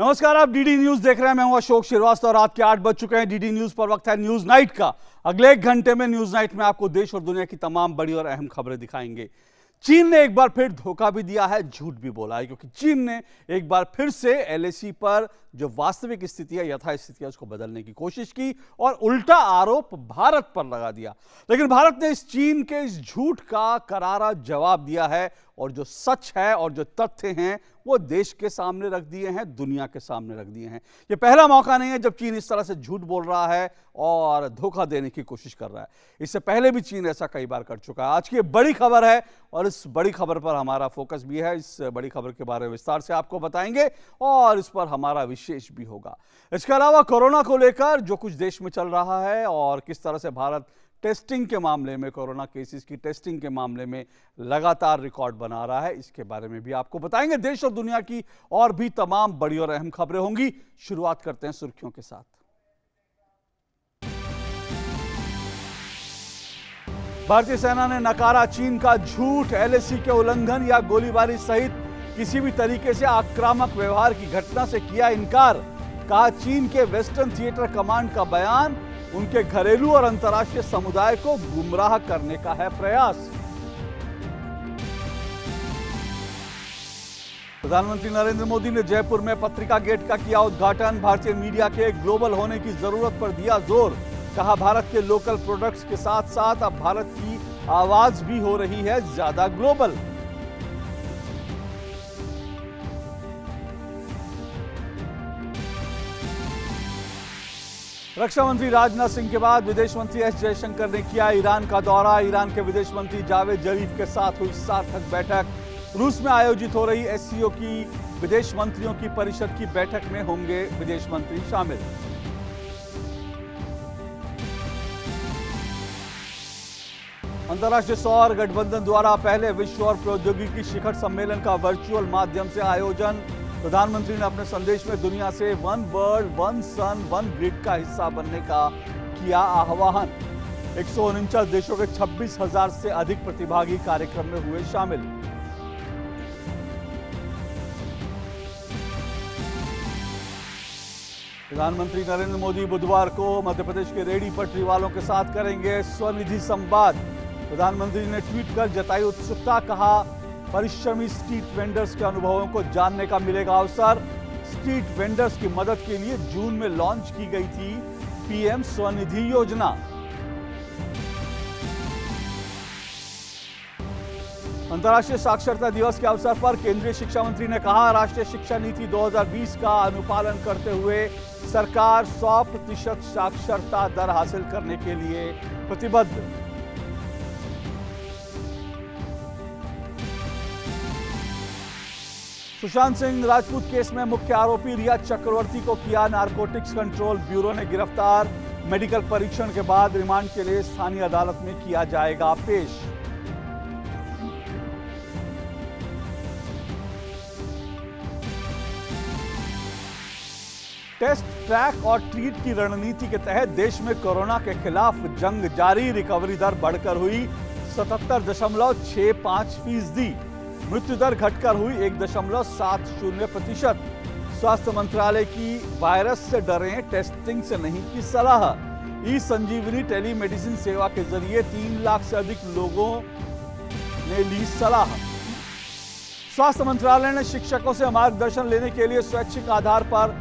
नमस्कार, आप DD news देख रहे हैं। मैं हूं अशोक श्रीवास्तव। रात के 8 बज चुके हैं। डीडी न्यूज पर वक्त है न्यूज नाइट का। अगले 1 घंटे में न्यूज नाइट में आपको देश और दुनिया की तमाम बड़ी और अहम खबरें दिखाएंगे। चीन ने एक बार फिर धोखा भी दिया है, झूठ भी बोला है, क्योंकि चीन ने एक बार फिर से एलएसी पर जो वास्तविक स्थिति है, यथास्थिति है, उसको बदलने की कोशिश की और उल्टा आरोप भारत पर लगा दिया। लेकिन भारत ने इस चीन के इस झूठ का करारा जवाब दिया है और जो सच है और जो तथ्य हैं वो देश के सामने रख दिए हैं, दुनिया के सामने रख दिए हैं। ये पहला मौका नहीं है जब चीन इस तरह से झूठ बोल रहा है और धोखा देने की कोशिश कर रहा है। इससे पहले भी चीन ऐसा कई बार कर चुका है। आज की बड़ी खबर है और इस बड़ी खबर पर हमारा फोकस भी है। इस बड़ी खबर के बारे में विस्तार से आपको बताएंगे और इस पर हमारा विशेष भी होगा। इसके अलावा कोरोना को लेकर जो कुछ देश में चल रहा है और किस तरह से भारत टेस्टिंग के मामले में, कोरोना केसेस की टेस्टिंग के मामले में लगातार रिकॉर्ड बना रहा है, इसके बारे में भी आपको बताएंगे। देश और दुनिया की और भी तमाम बड़ी और अहम खबरें होंगी। शुरुआत करते हैं सुर्खियों के साथ। भारतीय सेना ने नकारा चीन का झूठ। एलएसी के उल्लंघन या गोलीबारी सहित किसी भी तरीके से आक्रामक व्यवहार की घटना से किया इनकार। कहा, चीन के वेस्टर्न थिएटर कमांड का बयान उनके घरेलू और अंतर्राष्ट्रीय समुदाय को गुमराह करने का है प्रयास। प्रधानमंत्री नरेंद्र मोदी ने जयपुर में पत्रिका गेट का किया उद्घाटन। भारतीय मीडिया के ग्लोबल होने की जरूरत पर दिया जोर। कहा, भारत के लोकल प्रोडक्ट्स के साथ साथ अब भारत की आवाज भी हो रही है ज्यादा ग्लोबल। रक्षा मंत्री राजनाथ सिंह के बाद विदेश मंत्री एस जयशंकर ने किया ईरान का दौरा। ईरान के विदेश मंत्री जावेद जरीफ के साथ हुई सार्थक बैठक। रूस में आयोजित हो रही एससीओ की विदेश मंत्रियों की परिषद की बैठक में होंगे विदेश मंत्री शामिल। अंतर्राष्ट्रीय सौर गठबंधन द्वारा पहले विश्व और प्रौद्योगिकी शिखर सम्मेलन का वर्चुअल माध्यम से आयोजन। प्रधानमंत्री ने अपने संदेश में दुनिया से one world one sun one grid का हिस्सा बनने का किया आह्वान। 149 देशों के 26,000 से अधिक प्रतिभागी कार्यक्रम में हुए शामिल। प्रधानमंत्री नरेंद्र मोदी बुधवार को मध्य प्रदेश के रेहड़ी पटरी वालों के साथ करेंगे स्वनिधि संवाद। प्रधानमंत्री ने ट्वीट कर जताई उत्सुकता। कहा, परिश्रमी स्ट्रीट वेंडर्स के अनुभवों को जानने का मिलेगा अवसर। स्ट्रीट वेंडर्स की मदद के लिए जून में लॉन्च की गई थी पीएम स्वनिधि योजना। अंतर्राष्ट्रीय साक्षरता दिवस के अवसर पर केंद्रीय शिक्षा मंत्री ने कहा, राष्ट्रीय शिक्षा नीति 2020 का अनुपालन करते हुए सरकार 100% साक्षरता दर हासिल करने के लिए प्रतिबद्ध। सुशांत सिंह राजपूत केस में मुख्य आरोपी रिया चक्रवर्ती को किया नारकोटिक्स कंट्रोल ब्यूरो ने गिरफ्तार। मेडिकल परीक्षण के बाद रिमांड के लिए स्थानीय अदालत में किया जाएगा पेश। टेस्ट, ट्रैक और ट्रीट की रणनीति के तहत देश में कोरोना के खिलाफ जंग जारी। रिकवरी दर बढ़कर हुई 77.65%। मृत्यु दर घटकर हुई 1.70%। स्वास्थ्य मंत्रालय की वायरस से डरें, टेस्टिंग से नहीं की सलाह। ई संजीवनी टेलीमेडिसिन सेवा के जरिए 3 लाख से अधिक लोगों ने ली सलाह। स्वास्थ्य मंत्रालय ने शिक्षकों से मार्गदर्शन लेने के लिए स्वैच्छिक आधार पर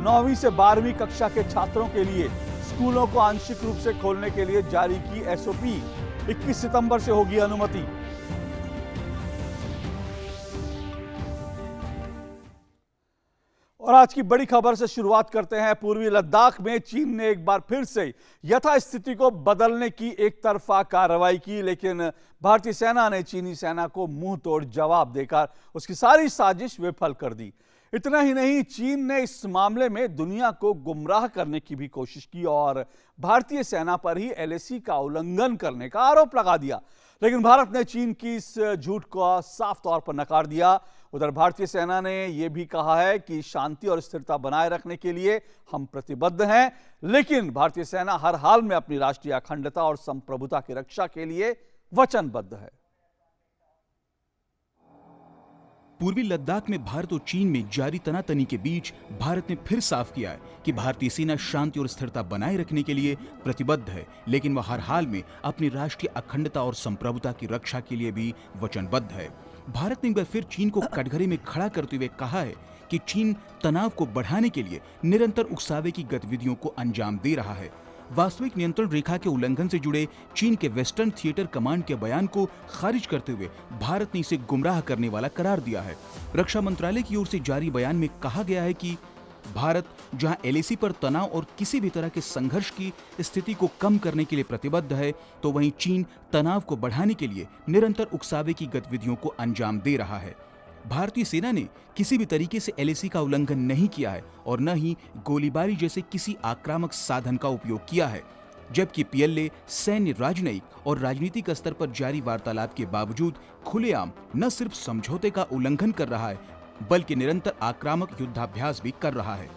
9वीं से 12वीं कक्षा के छात्रों के लिए स्कूलों को आंशिक रूप से खोलने के लिए जारी की एसओपी। 21 सितंबर से होगी अनुमति। और आज की बड़ी खबर से शुरुआत करते हैं। पूर्वी लद्दाख में चीन ने एक बार फिर से यथास्थिति को बदलने की एक तरफा कार्रवाई की, लेकिन भारतीय सेना ने चीनी सेना को मुंह तोड़ जवाब देकर उसकी सारी साजिश विफल कर दी। इतना ही नहीं, चीन ने इस मामले में दुनिया को गुमराह करने की भी कोशिश की और भारतीय सेना पर ही एलएसी का उल्लंघन करने का आरोप लगा दिया। लेकिन भारत ने चीन की इस झूठ को साफ तौर पर नकार दिया। उधर भारतीय सेना ने यह भी कहा है कि शांति और स्थिरता बनाए रखने के लिए हम प्रतिबद्ध हैं, लेकिन भारतीय सेना हर हाल में अपनी राष्ट्रीय अखंडता और संप्रभुता की रक्षा के लिए वचनबद्ध है। पूर्वी लद्दाख में भारत और चीन में जारी तनातनी के बीच भारत ने फिर साफ किया है कि भारतीय सेना शांति और स्थिरता बनाए रखने के लिए प्रतिबद्ध है, लेकिन वह हर हाल में अपनी राष्ट्रीय अखंडता और संप्रभुता की रक्षा के लिए भी वचनबद्ध है। भारत ने एक बार फिर चीन को कटघरे में खड़ा करते हुए कहा है कि चीन तनाव को बढ़ाने के लिए निरंतर उकसावे की गतिविधियों को अंजाम दे रहा है। वास्तविक नियंत्रण रेखा के उल्लंघन से जुड़े चीन के वेस्टर्न थिएटर कमांड के बयान को खारिज करते हुए भारत ने इसे गुमराह करने वाला करार दिया है। रक्षा मंत्रालय की ओर से जारी बयान में कहा गया है कि भारत जहां एलएसी पर तनाव और किसी भी तरह के संघर्ष की स्थिति को कम करने के लिए प्रतिबद्ध है, तो वहीं चीन तनाव को बढ़ाने के लिए निरंतर उकसावे की गतिविधियों को अंजाम दे रहा है। भारतीय सेना ने किसी भी तरीके से एलएसी का उल्लंघन नहीं किया है और न ही गोलीबारी जैसे किसी आक्रामक साधन का उपयोग किया है, जबकि पीएलए सैन्य, राजनयिक और राजनीतिक स्तर पर जारी वार्तालाप के बावजूद खुलेआम न सिर्फ समझौते का उल्लंघन कर रहा है, बल्कि निरंतर आक्रामक युद्धाभ्यास भी कर रहा है।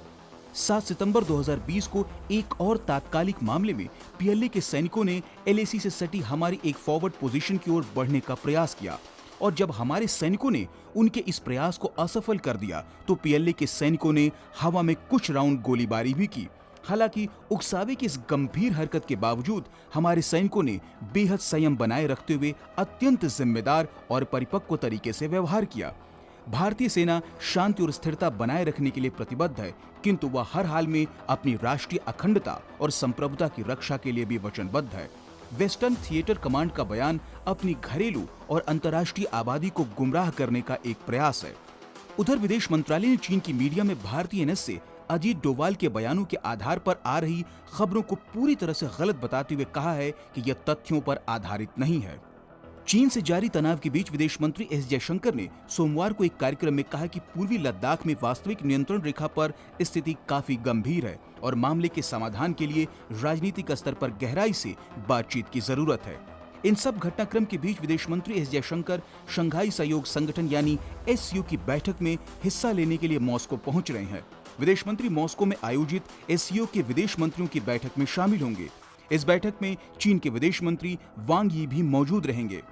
7 सितंबर 2020 को एक और तात्कालिक मामले में पीएलए के सैनिकों ने एलएसी से सटी हमारी एक फॉरवर्ड पोजीशन की ओर बढ़ने का प्रयास किया और जब हमारे सैनिकों ने उनके इस प्रयास को असफल कर दिया तो पीएलए के सैनिकों ने हवा में कुछ राउंड गोलीबारी भी की। हालांकि उकसावे की इस गंभीर हरकत के बावजूद हमारे सैनिकों ने बेहद संयम बनाए रखते हुए अत्यंत जिम्मेदार और परिपक्व तरीके से व्यवहार किया। भारतीय सेना शांति और स्थिरता बनाए रखने के लिए प्रतिबद्ध है, किंतु वह हर हाल में अपनी राष्ट्रीय अखंडता और संप्रभुता की रक्षा के लिए भी वचनबद्ध है। वेस्टर्न थिएटर कमांड का बयान अपनी घरेलू और अंतर्राष्ट्रीय आबादी को गुमराह करने का एक प्रयास है। उधर विदेश मंत्रालय ने चीन की मीडिया में भारतीय एनएस से अजीत डोभाल के बयानों के आधार पर आ रही खबरों को पूरी तरह से गलत बताते हुए कहा है कि यह तथ्यों पर आधारित नहीं है। चीन से जारी तनाव के बीच विदेश मंत्री एस जयशंकर ने सोमवार को एक कार्यक्रम में कहा कि पूर्वी लद्दाख में वास्तविक नियंत्रण रेखा पर स्थिति काफी गंभीर है और मामले के समाधान के लिए राजनीतिक स्तर पर गहराई से बातचीत की जरूरत है। इन सब घटनाक्रम के बीच विदेश मंत्री एस जयशंकर शंघाई सहयोग संगठन यानी एससीओ की बैठक में हिस्सा लेने के लिए मॉस्को पहुंच रहे हैं। विदेश मंत्री मॉस्को में आयोजित एससीओ के विदेश मंत्रियों की बैठक में शामिल होंगे। इस बैठक में चीन के विदेश मंत्री वांग यी भी मौजूद रहेंगे।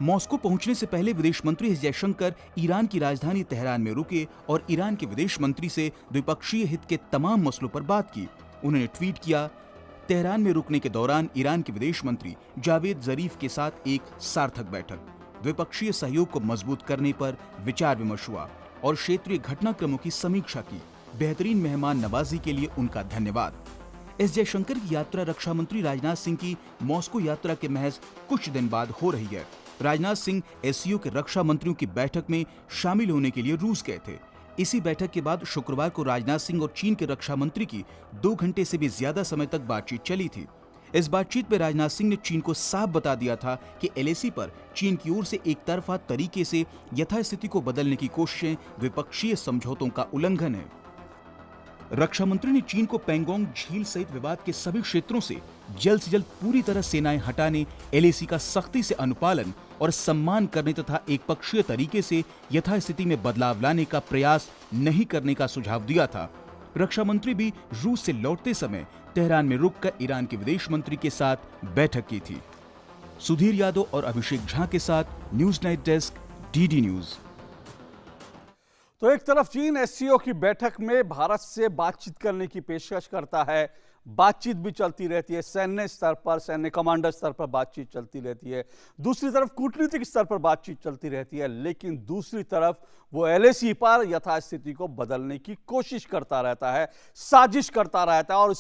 मॉस्को पहुंचने से पहले विदेश मंत्री एस जयशंकर ईरान की राजधानी तेहरान में रुके और ईरान के विदेश मंत्री से द्विपक्षीय हित के तमाम मसलों पर बात की। उन्होंने ट्वीट किया, तेहरान में रुकने के दौरान ईरान के विदेश मंत्री जावेद जरीफ के साथ एक सार्थक बैठक, द्विपक्षीय सहयोग को मजबूत करने पर विचार विमर्श हुआ और क्षेत्रीय घटनाक्रमों की समीक्षा की। बेहतरीन मेहमान नवाजी के लिए उनका धन्यवाद। एस जयशंकर की यात्रा रक्षा मंत्री राजनाथ सिंह की मॉस्को यात्रा के महज कुछ दिन बाद हो रही है। राजनाथ सिंह एससीओ के रक्षा मंत्रियों की बैठक में शामिल होने के लिए रूस गए थे। इसी बैठक के बाद शुक्रवार को राजनाथ सिंह और चीन के रक्षा मंत्री की 2 घंटे से भी ज्यादा समय तक बातचीत चली थी। इस बातचीत में राजनाथ सिंह ने चीन को साफ बता दिया था कि एलएसी पर चीन की ओर से एक तरफा तरीके से यथास्थिति को बदलने की कोशिशें द्विपक्षीय समझौतों का उल्लंघन है। रक्षा मंत्री ने चीन को पैंगोंग झील सहित विवाद के सभी क्षेत्रों से जल्द पूरी तरह सेनाएं हटाने, एलएसी का सख्ती से अनुपालन और सम्मान करने तथा एक पक्षीय तरीके से यथास्थिति में बदलाव लाने का प्रयास नहीं करने का सुझाव दिया था। रक्षा मंत्री भी रूस से लौटते समय तेहरान में रुककर ईरान के विदेश मंत्री के साथ बैठक की थी। सुधीर यादव और अभिषेक झा के साथ news night desk, DD news. तो एक तरफ चीन एससीओ की बैठक में भारत से बातचीत करने की पेशकश करता है, बातचीत भी चलती रहती है, सैन्य स्तर पर, सैन्य कमांडर स्तर पर बातचीत चलती रहती है। दूसरी तरफ कूटनीतिक स्तर पर बातचीत चलती रहती है, लेकिन दूसरी तरफ वो एलएसी पर यथास्थिति को बदलने की कोशिश करता रहता है, साजिश करता रहता है और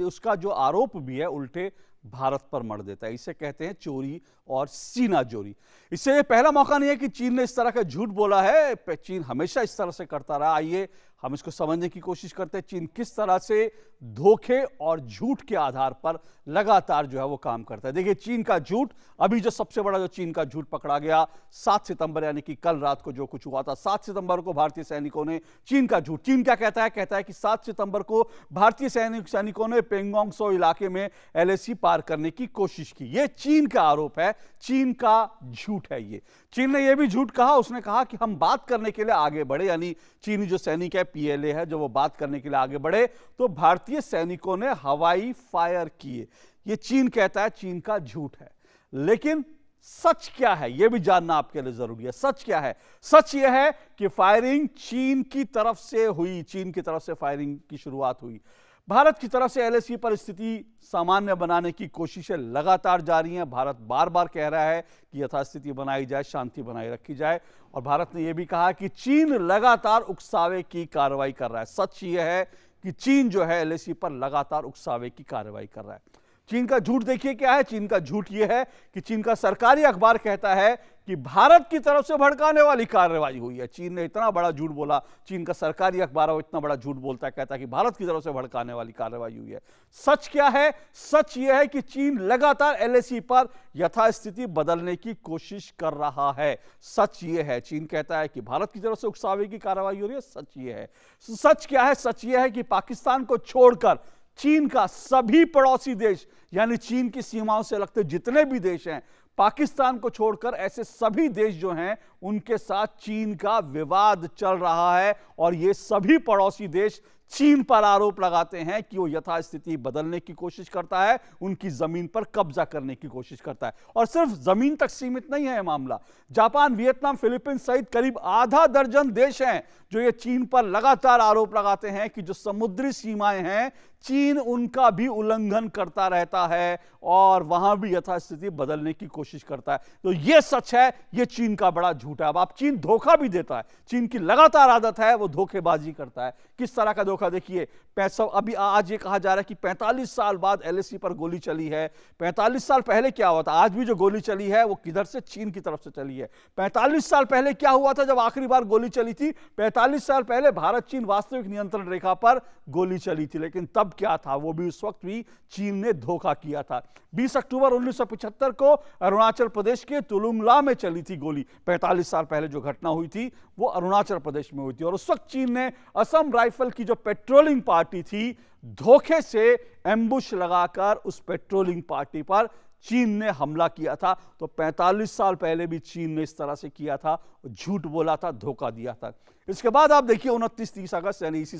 उसका जो आरोप भी है उल्टे भारत पर मढ़ देता है। इसे कहते हैं चोरी और सीनाजोरी। इससे ये पहला मौका नहीं है कि चीन ने इस तरह का झूठ बोला है। चीन हमेशा इस तरह से करता रहा। आइए हम इसको समझने की कोशिश करते हैं चीन किस तरह से धोखे और झूठ के आधार पर लगातार जो है वो काम करता है। देखिए चीन का झूठ, अभी जो सबसे बड़ा जो चीन का झूठ पकड़ा गया 7 सितंबर यानी कि कल रात को जो कुछ हुआ था, 7 सितंबर को भारतीय सैनिकों ने चीन का झूठ, चीन क्या कहता है कि 7 सितंबर को भारतीय सैनिकों ने पेंगोंग त्सो इलाके में एलएसी पार करने की कोशिश की। यह चीन का आरोप है, चीन का झूठ है। ये चीन ने यह भी झूठ कहा, उसने कहा कि हम बात करने के लिए आगे बढ़े, यानी चीनी जो सैनिक है पीएलए है, जो वो बात करने के लिए आगे बढ़े तो भारतीय सैनिकों ने हवाई फायर किए। ये चीन कहता है चीन का झूठ है। लेकिन सच क्या है यह भी जानना आपके लिए जरूरी है। सच क्या है? सच यह है कि फायरिंग चीन की तरफ से हुई, चीन की तरफ से फायरिंग की शुरुआत हुई। भारत की तरफ से एलएसी पर स्थिति सामान्य बनाने की कोशिशें लगातार जारी हैं। भारत बार बार कह रहा है कि यथास्थिति बनाई जाए, शांति बनाई रखी जाए, और भारत ने यह भी कहा कि चीन लगातार उकसावे की कार्रवाई कर रहा है। सच यह है कि चीन जो है एलएसी पर लगातार उकसावे की कार्रवाई कर रहा है। चीन का झूठ देखिए क्या है। चीन का झूठ यह है कि चीन का सरकारी अखबार कहता है कि भारत की तरफ से भड़काने वाली कार्रवाई हुई है। चीन ने इतना बड़ा झूठ बोला, चीन का सरकारी अखबार है वो इतना बड़ा झूठ बोलता है, कहता है कि भारत की तरफ से भड़काने वाली कार्रवाई हुई है। सच क्या है? सच यह है कि चीन लगातार एलएसी पर यथास्थिति बदलने की कोशिश कर रहा है। सच यह है, चीन कहता है कि भारत की तरफ से उकसावे की कार्रवाई हो रही है। सच यह है। सच क्या है? सच यह है कि पाकिस्तान को छोड़कर चीन का सभी पड़ोसी देश, यानी चीन की सीमाओं से लगते जितने भी देश हैं, पाकिस्तान को छोड़कर ऐसे सभी देश जो हैं उनके साथ चीन का विवाद चल रहा है, और ये सभी पड़ोसी देश चीन पर आरोप लगाते हैं कि वो यथास्थिति बदलने की कोशिश करता है, उनकी जमीन पर कब्जा करने की कोशिश करता है। और सिर्फ जमीन तक सीमित नहीं है यह मामला। जापान, वियतनाम, फिलीपींस सहित करीब आधा दर्जन देश हैं जो ये चीन पर लगातार आरोप लगाते हैं कि जो समुद्री सीमाएं हैं चीन उनका भी उल्लंघन करता रहता है और वहां भी यथास्थिति बदलने की कोशिश करता है। तो यह सच है, यह चीन का बड़ा झूठ है। अब आप चीन धोखा भी देता है, चीन की लगातार आदत है वो धोखेबाजी करता है। किस तरह का धोखा देखिए। पैसा अभी आज ये कहा जा रहा है कि 45 साल बाद एलएसी पर गोली चली है। 45 साल पहले क्या हुआ था? आज भी जो गोली चली है वो किधर से? चीन की तरफ से चली है। 45 साल पहले क्या हुआ था जब आखिरी बार गोली चली थी? 45 साल पहले भारत चीन वास्तविक नियंत्रण रेखा पर गोली चली थी। लेकिन तब क्या था? वो भी उस वक्त भी चीन ने धोखा किया था। 20 अक्टूबर 1975 को अरुणाचल प्रदेश के तुलुंगला में चली थी गोली। 45 साल पहले जो घटना हुई थी वो अरुणाचल प्रदेश में हुई थी, और उस वक्त चीन ने असम राइफल की जो पेट्रोलिंग पार्टी थी धोखे से एम्बुश लगाकर उस पेट्रोलिंग पार्टी पर चीन ने हमला किया था। तो 45 साल पहले भी चीन ने इस तरह से किया था, झूठ बोला था, धोखा दिया था। इसके बाद आप देखिए 29-30 अगस्त यानी इसी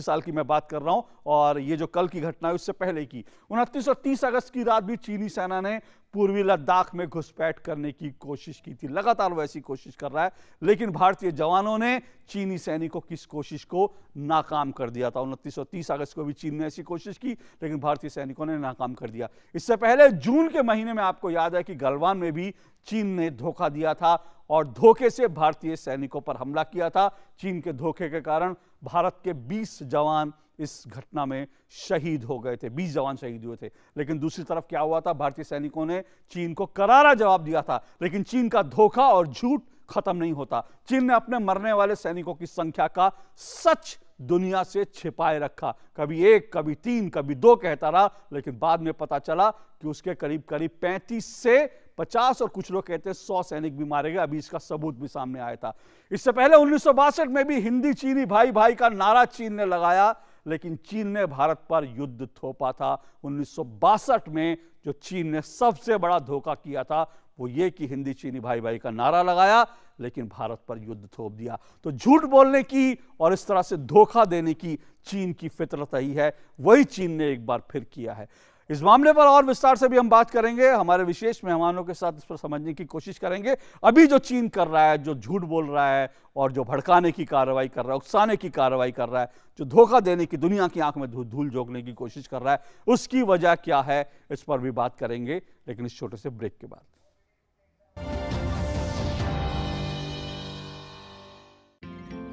साल की मैं बात कर रहा हूं, और ये जो कल की घटना है उससे पहले की 29 और 30 अगस्त की रात भी चीनी सेना ने पूर्वी लद्दाख में घुसपैठ करने की कोशिश की थी। लगातार वैसी कोशिश कर रहा है, लेकिन भारतीय जवानों ने चीनी सैनिकों की इस कोशिश को नाकाम कर दिया था। 29 और 30 अगस्त को भी चीन ने ऐसी कोशिश की, लेकिन भारतीय सैनिकों ने नाकाम कर दिया। इससे पहले जून के महीने में आपको याद है कि गलवान में भी चीन ने धोखा दिया था और धोखे से भारतीय सैनिकों पर हमला किया था। चीन के धोखे के कारण भारत के 20 जवान इस घटना में शहीद हो गए थे, 20 जवान शहीद हुए थे। लेकिन दूसरी तरफ क्या हुआ था? भारतीय सैनिकों ने चीन को करारा जवाब दिया था, लेकिन चीन का धोखा और झूठ खत्म नहीं होता। चीन ने अपने मरने वाले सैनिकों की संख्या का सच दुनिया से छिपाए रखा। कभी 1, कभी 3, कभी 2 कहता रहा, लेकिन बाद में पता चला कि उसके करीब 35 से 50 और कुछ लोग कहते हैं 100 सैनिक भी मारे गए। अभी इसका सबूत भी सामने आया था। इससे पहले 1962 में भी हिंदी चीनी भाई भाई का नारा चीन ने लगाया, लेकिन चीन ने भारत पर युद्ध थोपा था। 1962 में जो चीन ने सबसे बड़ा धोखा किया था वो ये कि हिंदी चीनी भाई भाई का नारा लगाया, लेकिन भारत पर युद्ध थोप दिया। तो झूठ बोलने की और इस तरह से धोखा देने की चीन की फितरत ही है, वही चीन ने एक बार फिर किया है। इस मामले पर और विस्तार से भी हम बात करेंगे, हमारे विशेष मेहमानों के साथ इस पर समझने की कोशिश करेंगे। अभी जो चीन कर रहा है, जो झूठ बोल रहा है और जो भड़काने की कार्रवाई कर रहा है, उकसाने की कार्रवाई कर रहा है, जो धोखा देने की, दुनिया की आंख में धूल झोंकने की कोशिश कर रहा है, उसकी वजह क्या है, इस पर भी बात करेंगे, लेकिन इस छोटे से ब्रेक के बाद।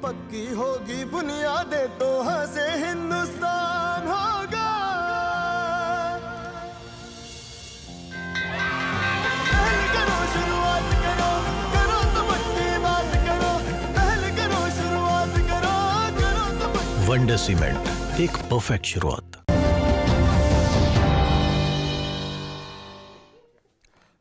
पक्की होगी बुनियादें तो हंसे हिंदुस्तान होगा। पहले करो शुरुआत करो, करो तो पक्की बात करो। पहले करो शुरुआत करो, करो तो पक्की। वंडर सीमेंट, एक परफेक्ट शुरुआत।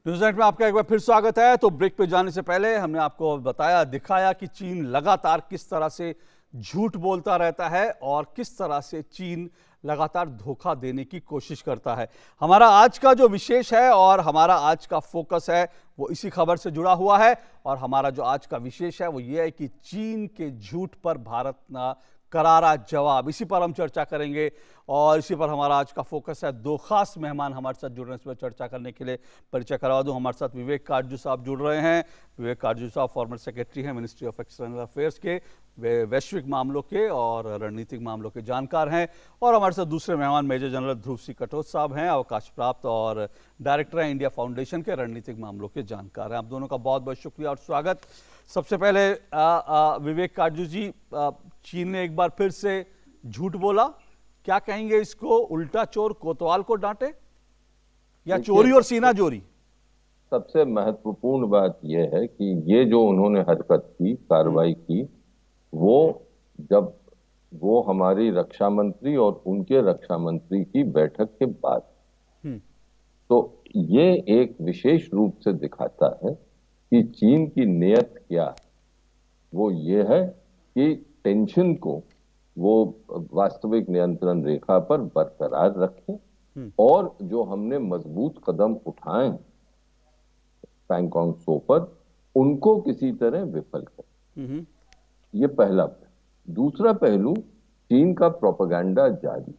न्यूज़ में आपका एक बार फिर स्वागत है। तो ब्रेक पे जाने से पहले हमने आपको बताया, दिखाया कि चीन लगातार किस तरह से झूठ बोलता रहता है और किस तरह से चीन लगातार धोखा देने की कोशिश करता है। हमारा आज का जो विशेष है और हमारा आज का फोकस है वो इसी खबर से जुड़ा हुआ है, और हमारा जो आज का विशेष है वो ये है कि चीन के झूठ पर भारत ना करारा जवाब, इसी पर हम चर्चा करेंगे। और इसी पर हमारा आज का फोकस है। दो खास मेहमान हमारे साथ जुड़ रहे हैं इस पर चर्चा करने के लिए। परिचय करवा दूं, हमारे साथ विवेक काटजू साहब जुड़ रहे हैं। विवेक काटजू साहब फॉर्मर सेक्रेटरी हैं मिनिस्ट्री ऑफ एक्सटर्नल अफेयर्स के, वे वैश्विक मामलों के और रणनीतिक मामलों के जानकार हैं। और हमारे साथ दूसरे मेहमान मेजर जनरल ध्रुव सिंह कटोच साहब हैं, अवकाश प्राप्त और डायरेक्टर हैं इंडिया फाउंडेशन के, रणनीतिक मामलों के जानकार हैं। आप दोनों का बहुत बहुत शुक्रिया और स्वागत। सबसे पहले विवेक काटजू जी, चीन ने एक बार फिर से झूठ बोला, क्या कहेंगे इसको? उल्टा चोर कोतवाल को डांटे या चोरी और सीना जोरी? सबसे महत्वपूर्ण बात यह है कि ये जो उन्होंने हरकत की, कार्रवाई की, जब वो हमारी रक्षा मंत्री और उनके रक्षा मंत्री की बैठक के बाद, तो ये एक विशेष रूप से दिखाता है कि चीन की नीयत क्या है। वो ये है कि टेंशन को वो वास्तविक नियंत्रण रेखा पर बरकरार रखें और जो हमने मजबूत कदम उठाए हैं पैंगोंग त्सो पर, उनको किसी तरह विफल करें। ये पहला पहलू। दूसरा पहलू, चीन का प्रोपेगेंडा जारी,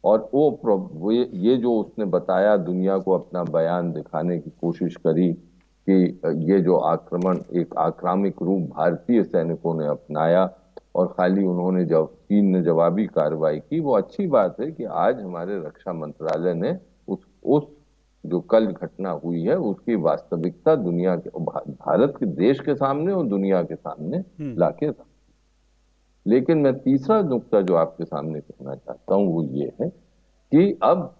और वो ये जो उसने बताया, दुनिया को अपना बयान दिखाने की कोशिश करी कि ये जो आक्रमण एक आक्रामक रूप भारतीय सैनिकों ने अपनाया और खाली उन्होंने जब चीन ने जवाबी कार्रवाई की, वो अच्छी बात है कि आज हमारे रक्षा मंत्रालय ने उस जो कल घटना हुई है उसकी वास्तविकता दुनिया के, भारत के देश के सामने और दुनिया के सामने लाके रखा। लेकिन मैं तीसरा नुक्ता जो आपके सामने कहना चाहता हूं वो ये है कि अब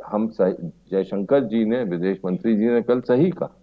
हम जयशंकर जी ने, विदेश मंत्री जी ने कल सही कहा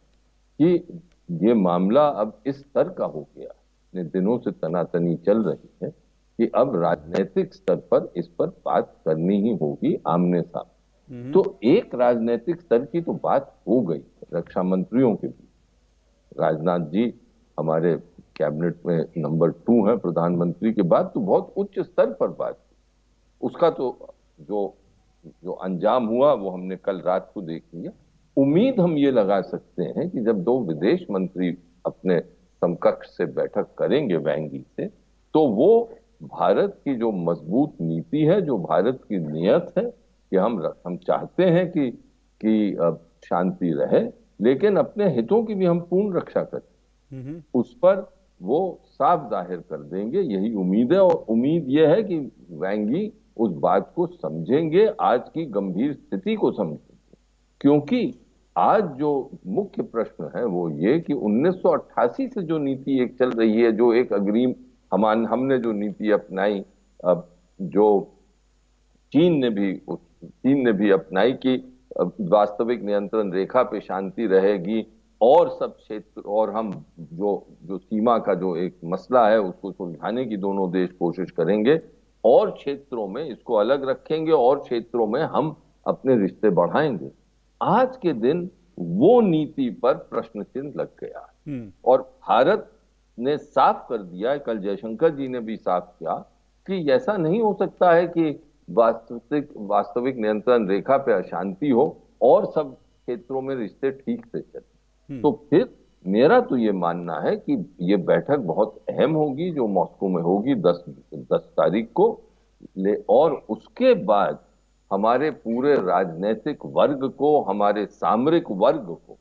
कि ये मामला अब इस स्तर का हो गया, इतने दिनों से तनातनी चल रही है कि अब राजनीतिक स्तर पर इस पर बात करनी ही होगी आमने सामने। तो एक राजनीतिक स्तर की तो बात हो गई रक्षा मंत्रियों के बीच। राजनाथ जी हमारे कैबिनेट में नंबर 2 है प्रधानमंत्री के बाद, तो बहुत उच्च स्तर पर बात की। उसका तो जो अंजाम हुआ वो हमने कल रात को देख लिया। उम्मीद हम ये लगा सकते हैं कि जब दो विदेश मंत्री अपने समकक्ष से बैठक करेंगे वैंगी से, तो वो भारत की जो मजबूत नीति है, जो भारत की नियत है कि हम चाहते हैं कि शांति रहे, लेकिन अपने हितों की भी हम पूर्ण रक्षा करें, उस पर वो साफ जाहिर कर देंगे, यही उम्मीद है। और उम्मीद यह है कि वैंगी उस बात को समझेंगे, आज की गंभीर स्थिति को समझेंगे। क्योंकि आज जो मुख्य प्रश्न है वो ये कि 1988 से जो नीति एक चल रही है, जो एक हमने जो नीति अपनाई, जो चीन ने भी अपनाई कि वास्तविक नियंत्रण रेखा पे शांति रहेगी और सब क्षेत्र, और हम जो सीमा का जो एक मसला है उसको सुलझाने की दोनों देश कोशिश करेंगे, और क्षेत्रों में इसको अलग रखेंगे और क्षेत्रों में हम अपने रिश्ते बढ़ाएंगे। आज के दिन वो नीति पर प्रश्न चिन्ह लग गया और भारत ने साफ कर दिया, कल जयशंकर जी ने भी साफ किया कि ऐसा नहीं हो सकता है कि वास्तविक नियंत्रण रेखा पे अशांति हो और सब क्षेत्रों में रिश्ते ठीक से चले। तो फिर मेरा तो ये मानना है कि ये बैठक बहुत अहम होगी जो मॉस्को में होगी 10 तारीख को, और उसके बाद हमारे पूरे राजनीतिक वर्ग को, हमारे सामरिक वर्ग को,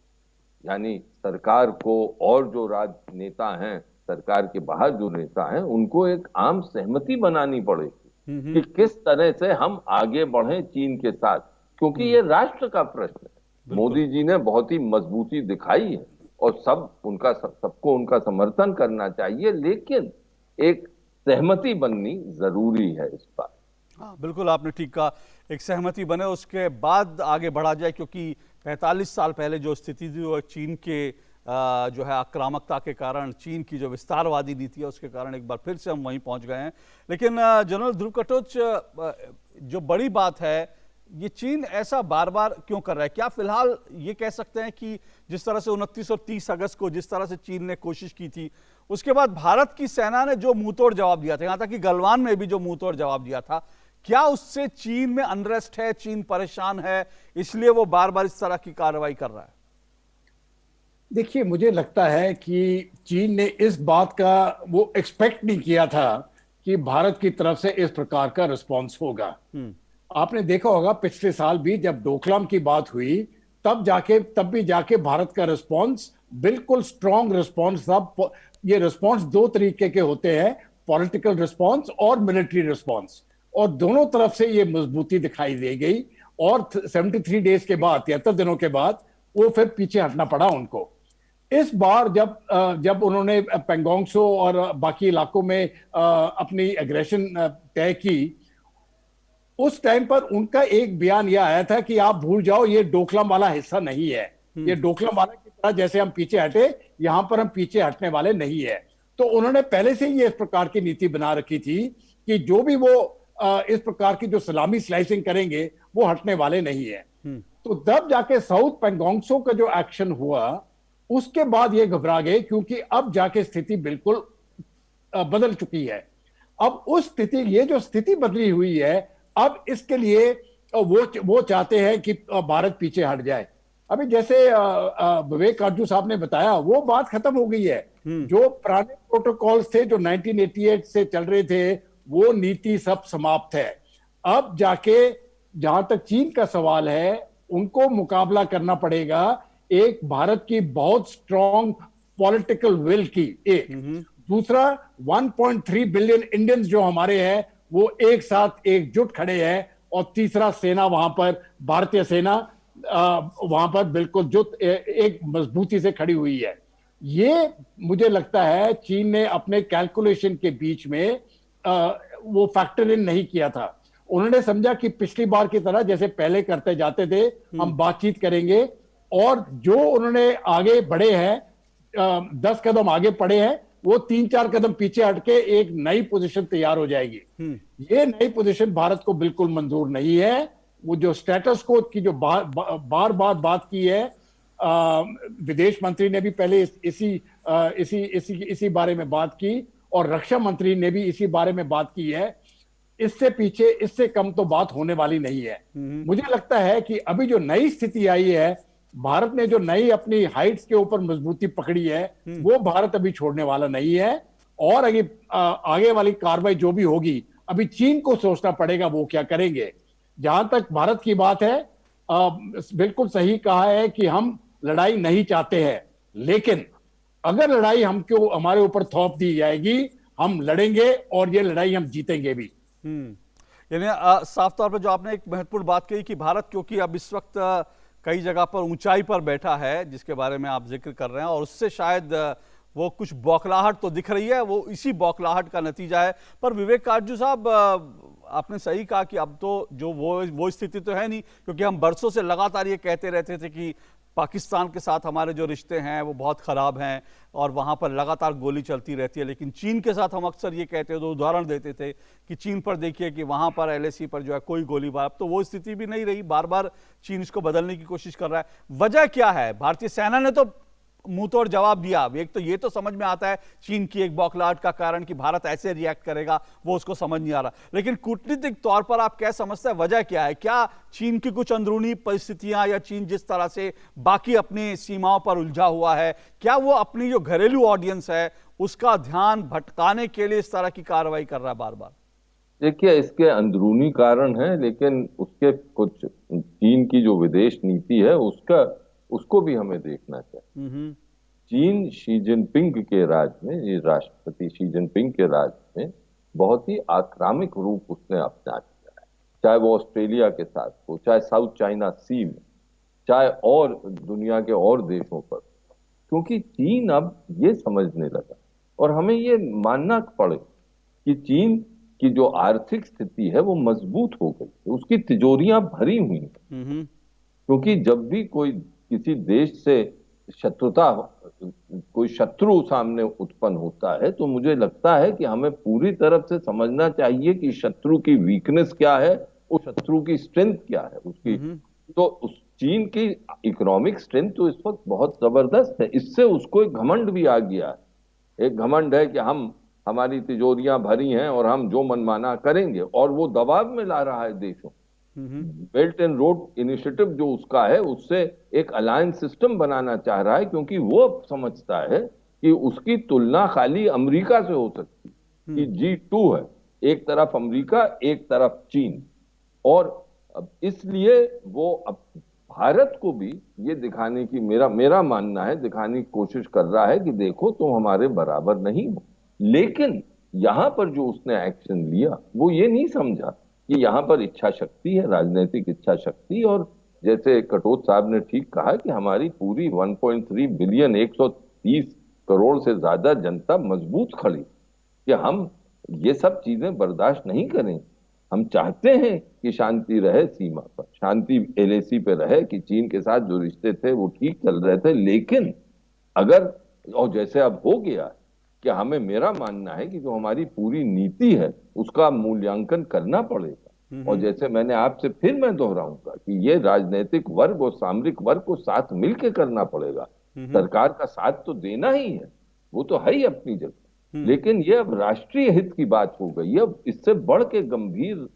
यानी सरकार को और जो राजनेता हैं, सरकार के बाहर जो नेता हैं, उनको एक आम सहमति बनानी पड़ेगी कि किस तरह से हम आगे बढ़ें चीन के साथ, क्योंकि ये राष्ट्र का प्रश्न है। मोदी जी ने बहुत ही मजबूती दिखाई है और सबको उनका समर्थन करना चाहिए, लेकिन एक सहमति बननी जरूरी है इस पर। हाँ, बिल्कुल आपने ठीक कहा, एक सहमति बने उसके बाद आगे बढ़ा जाए, क्योंकि 45 साल पहले जो स्थिति थी वो चीन के जो है आक्रामकता के कारण, चीन की जो विस्तारवादी नीति है उसके कारण एक बार फिर से हम वहीं पहुंच गए हैं। लेकिन जनरल ध्रुव कटोच, जो बड़ी बात है, ये चीन ऐसा बार बार क्यों कर रहा है? क्या फिलहाल ये कह सकते हैं कि जिस तरह से 29 और 30 अगस्त को जिस तरह से चीन ने कोशिश की थी, उसके बाद भारत की सेना ने जो मुंहतोड़ जवाब दिया था, यहां तक कि गलवान में भी जो मुंहतोड़ जवाब दिया था, क्या उससे चीन में अनरेस्ट है, चीन परेशान है, इसलिए वो बार बार इस तरह की कार्रवाई कर रहा है? देखिए, मुझे लगता है कि चीन ने इस बात का वो एक्सपेक्ट नहीं किया था कि भारत की तरफ से इस प्रकार का रिस्पॉन्स होगा। आपने देखा होगा पिछले साल भी जब डोकलाम की बात हुई तब भी जाके भारत का रिस्पॉन्स बिल्कुल स्ट्रॉन्ग रिस्पॉन्स था। ये रिस्पॉन्स दो तरीके के होते हैं, पॉलिटिकल रिस्पॉन्स और मिलिट्री रिस्पॉन्स, और दोनों तरफ से ये मजबूती दिखाई दे गई। और 73 डेज के बाद, 73 दिनों के बाद वो फिर पीछे हटना पड़ा उनको। इस बार जब उन्होंने पेंगोंग त्सो और बाकी इलाकों में अपनी एग्रेशन तय की, उस टाइम पर उनका एक बयान यह आया था कि आप भूल जाओ, ये डोकलाम वाला हिस्सा नहीं है। ये डोकलाम वाला की तरह जैसे हम पीछे हटे, यहां पर हम पीछे हटने वाले नहीं है। तो उन्होंने पहले से ही इस प्रकार की नीति बना रखी थी कि जो भी वो इस प्रकार की जो सलामी स्लाइसिंग करेंगे वो हटने वाले नहीं है। तो तब जाके साउथ पेंगोंग त्सो का जो एक्शन हुआ, उसके बाद ये घबरा गए, क्योंकि अब जाके स्थिति बिल्कुल बदल चुकी है। अब उस स्थिति, ये जो स्थिति बदली हुई है, अब इसके लिए वो चाहते हैं कि भारत पीछे हट जाए। अभी जैसे विवेक काटजू साहब ने बताया, वो बात खत्म हो गई है। जो पुराने प्रोटोकॉल्स थे जो 1988 से चल रहे थे, वो नीति सब समाप्त है। अब जाके जहां तक चीन का सवाल है, उनको मुकाबला करना पड़ेगा एक भारत की बहुत स्ट्रॉन्ग पॉलिटिकल विल की, एक दूसरा 1.3 बिलियन इंडियंस जो हमारे हैं वो एक साथ एकजुट खड़े हैं, और तीसरा सेना वहां पर, भारतीय सेना वहां पर बिल्कुल जुट एक मजबूती से खड़ी हुई है। ये मुझे लगता है चीन ने अपने कैलकुलेशन के बीच में वो फैक्टर इन नहीं किया था। उन्होंने समझा कि पिछली बार की तरह जैसे पहले करते जाते थे, हम बातचीत करेंगे, और जो उन्होंने आगे बढ़े हैं, 10 कदम आगे बढ़े हैं, वो 3-4 कदम पीछे हटके एक नई पोजीशन तैयार हो जाएगी। ये नई पोजीशन भारत को बिल्कुल मंजूर नहीं है। वो जो स्टेटस को की जो बार बार बात की है, विदेश मंत्री ने भी पहले इसी बारे में बात की, और रक्षा मंत्री ने भी इसी बारे में बात की है। इससे पीछे, इससे कम तो बात होने वाली नहीं है। मुझे लगता है कि अभी जो नई स्थिति आई है, भारत ने जो नई अपनी हाइट्स के ऊपर मजबूती पकड़ी है, वो भारत अभी छोड़ने वाला नहीं है। और आगे वाली कार्रवाई जो भी होगी, अभी चीन को सोचना पड़ेगा वो क्या करेंगे। जहां तक भारत की बात है, बिल्कुल सही कहा है कि हम लड़ाई नहीं चाहते हैं, लेकिन अगर लड़ाई हमको हमारे ऊपर थोप दी जाएगी, हम लड़ेंगे और ये लड़ाई हम जीतेंगे भी। यानी साफ तौर पर जो आपने एक महत्वपूर्ण बात कही कि भारत क्योंकि अब इस वक्त कई जगह पर ऊंचाई पर बैठा है, जिसके बारे में आप जिक्र कर रहे हैं, और उससे शायद वो कुछ बौखलाहट तो दिख रही है, वो इसी बौखलाहट का नतीजा है। पर विवेक काटजू साहब, आपने सही कहा कि अब तो जो वो स्थिति तो है नहीं, क्योंकि हम बरसों से लगातार ये कहते रहते थे कि पाकिस्तान के साथ हमारे जो रिश्ते हैं वो बहुत ख़राब हैं और वहाँ पर लगातार गोली चलती रहती है। लेकिन चीन के साथ हम अक्सर ये कहते थे, उदाहरण देते थे कि चीन पर देखिए कि वहाँ पर LAC पर जो है कोई गोलीबार, अब तो वो स्थिति भी नहीं रही। बार बार चीन इसको बदलने की कोशिश कर रहा है। वजह क्या है? भारतीय सेना ने तो मुंह तोड़ जवाब दिया। एक तो ये तो समझ में आता है चीन की एक बौखलाहट का कारण कि भारत ऐसे रिएक्ट करेगा, वो उसको समझ नहीं आ रहा। लेकिन कूटनीतिक तौर पर आप क्या समझते हैं, वजह क्या है? क्या चीन की कुछ अंदरूनी परिस्थितियां, या चीन जिस तरह से बाकी अपनी सीमाओं पर उलझा हुआ है, क्या वो अपनी जो घरेलू ऑडियंस है उसका ध्यान भटकाने के लिए इस तरह की कार्रवाई कर रहा है बार बार? देखिए, इसके अंदरूनी कारण है, लेकिन उसके कुछ चीन की जो विदेश नीति है उसको भी हमें देखना चाहिए। चीन शी जिनपिंग के राज में, ये राष्ट्रपति शी जिनपिंग के राज में बहुत ही आक्रामक रूप उसने अपना किया है, चाहे वो ऑस्ट्रेलिया के साथ हो, चाहे साउथ चाइना सी में, चाहे और दुनिया के और देशों पर, क्योंकि चीन अब ये समझने लगा, और हमें ये मानना पड़े कि चीन की जो आर्थिक स्थिति है वो मजबूत हो गई है, उसकी तिजोरियां भरी हुई हैं। क्योंकि जब भी कोई किसी देश से कोई शत्रु सामने उत्पन्न होता है, तो मुझे लगता है कि हमें पूरी तरफ से समझना चाहिए कि शत्रु की वीकनेस क्या है, उस शत्रु की स्ट्रेंथ क्या है उसकी। तो उस चीन की इकोनॉमिक स्ट्रेंथ तो इस वक्त बहुत जबरदस्त है। इससे उसको एक घमंड भी आ गया है, एक घमंड है कि हमारी तिजोरियां भरी हैं और हम जो मनमाना करेंगे, और वो दबाव में ला रहा है देशों। बेल्ट एंड रोड इनिशिएटिव जो उसका है, उससे एक अलायंस सिस्टम बनाना चाह रहा है, क्योंकि वो समझता है कि उसकी तुलना खाली अमेरिका से हो सकती है। कि G2 है, एक तरफ अमेरिका, एक तरफ चीन। और अब इसलिए वो अब भारत को भी ये दिखाने की, मेरा मानना है, दिखाने की कोशिश कर रहा है कि देखो तुम हमारे बराबर नहीं हो। लेकिन यहां पर जो उसने एक्शन लिया वो ये नहीं समझा कि यहां पर इच्छा शक्ति है, राजनीतिक इच्छा शक्ति। और जैसे कटोच साहब ने ठीक कहा कि हमारी पूरी 1.3 बिलियन 130 करोड़ से ज्यादा जनता मजबूत खड़ी कि हम ये सब चीजें बर्दाश्त नहीं करें। हम चाहते हैं कि शांति रहे सीमा पर, शांति LAC पे रहे, कि चीन के साथ जो रिश्ते थे वो ठीक चल रहे थे। लेकिन अगर, और जैसे अब हो गया कि हमें, मेरा मानना है कि जो हमारी पूरी नीति है उसका मूल्यांकन करना पड़ेगा। और जैसे मैंने आपसे, फिर मैं दोहराऊंगा कि ये राजनीतिक वर्ग और सामरिक वर्ग को साथ मिलकर करना पड़ेगा। सरकार का साथ तो देना ही है, वो तो है ही अपनी जगह, लेकिन ये अब राष्ट्रीय हित की बात हो गई। अब इससे बढ़ के गंभीर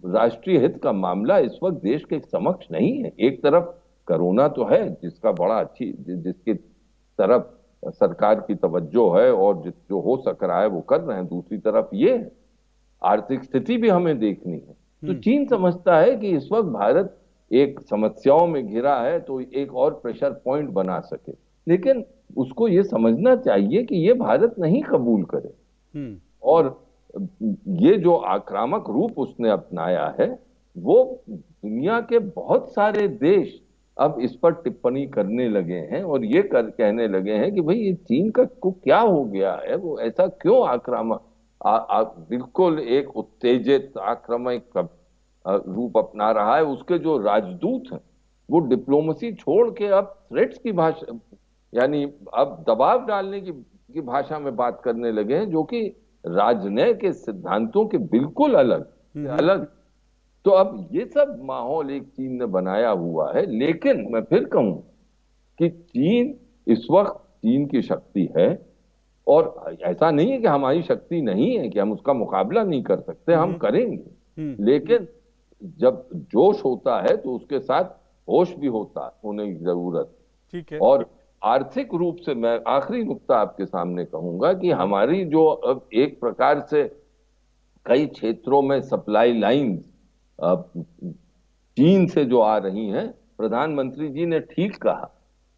राष्ट्रीय हित का मामला इस वक्त देश के समक्ष नहीं है। एक तरफ कोरोना तो है, जिसका बड़ा जिसकी तरफ सरकार की तवज्जो है और जो हो सक रहा है वो कर रहे हैं। दूसरी तरफ ये है, आर्थिक स्थिति भी हमें देखनी है। तो चीन समझता है कि इस वक्त भारत एक समस्याओं में घिरा है तो एक और प्रेशर पॉइंट बना सके, लेकिन उसको ये समझना चाहिए कि ये भारत नहीं कबूल करे। और ये जो आक्रामक रूप उसने अपनाया है, वो दुनिया के बहुत सारे देश अब इस पर टिप्पणी करने लगे हैं और ये कहने लगे हैं कि भाई ये चीन को क्या हो गया है, वो ऐसा क्यों आक्रामक, बिल्कुल एक उत्तेजित आक्रामक रूप अपना रहा है। उसके जो राजदूत हैं वो डिप्लोमेसी छोड़ के अब थ्रेट्स की भाषा, यानी अब दबाव डालने की भाषा में बात करने लगे हैं, जो कि राजनय के सिद्धांतों के बिल्कुल अलग। तो अब ये सब माहौल एक चीन ने बनाया हुआ है। लेकिन मैं फिर कहूं कि चीन इस वक्त, चीन की शक्ति है, और ऐसा नहीं है कि हमारी शक्ति नहीं है कि हम उसका मुकाबला नहीं कर सकते, हम करेंगे। लेकिन जब जोश होता है तो उसके साथ होश भी होने की जरूरत। ठीक है। और आर्थिक रूप से मैं आखिरी नुक्ता आपके सामने कहूंगा कि हमारी जो अब एक प्रकार से कई क्षेत्रों में सप्लाई लाइन चीन से जो आ रही हैं, प्रधानमंत्री जी ने ठीक कहा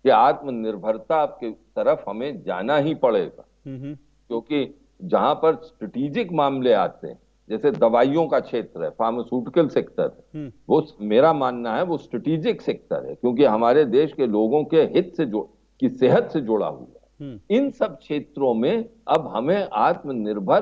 कि आत्मनिर्भरता की तरफ हमें जाना ही पड़ेगा, क्योंकि जहां पर स्ट्रेटेजिक मामले आते हैं, जैसे दवाइयों का क्षेत्र है, फार्मास्यूटिकल सेक्टर है, वो मेरा मानना है वो स्ट्रेटेजिक सेक्टर है, क्योंकि हमारे देश के लोगों के हित से की सेहत से जुड़ा हुआ है। इन सब क्षेत्रों में अब हमें आत्मनिर्भर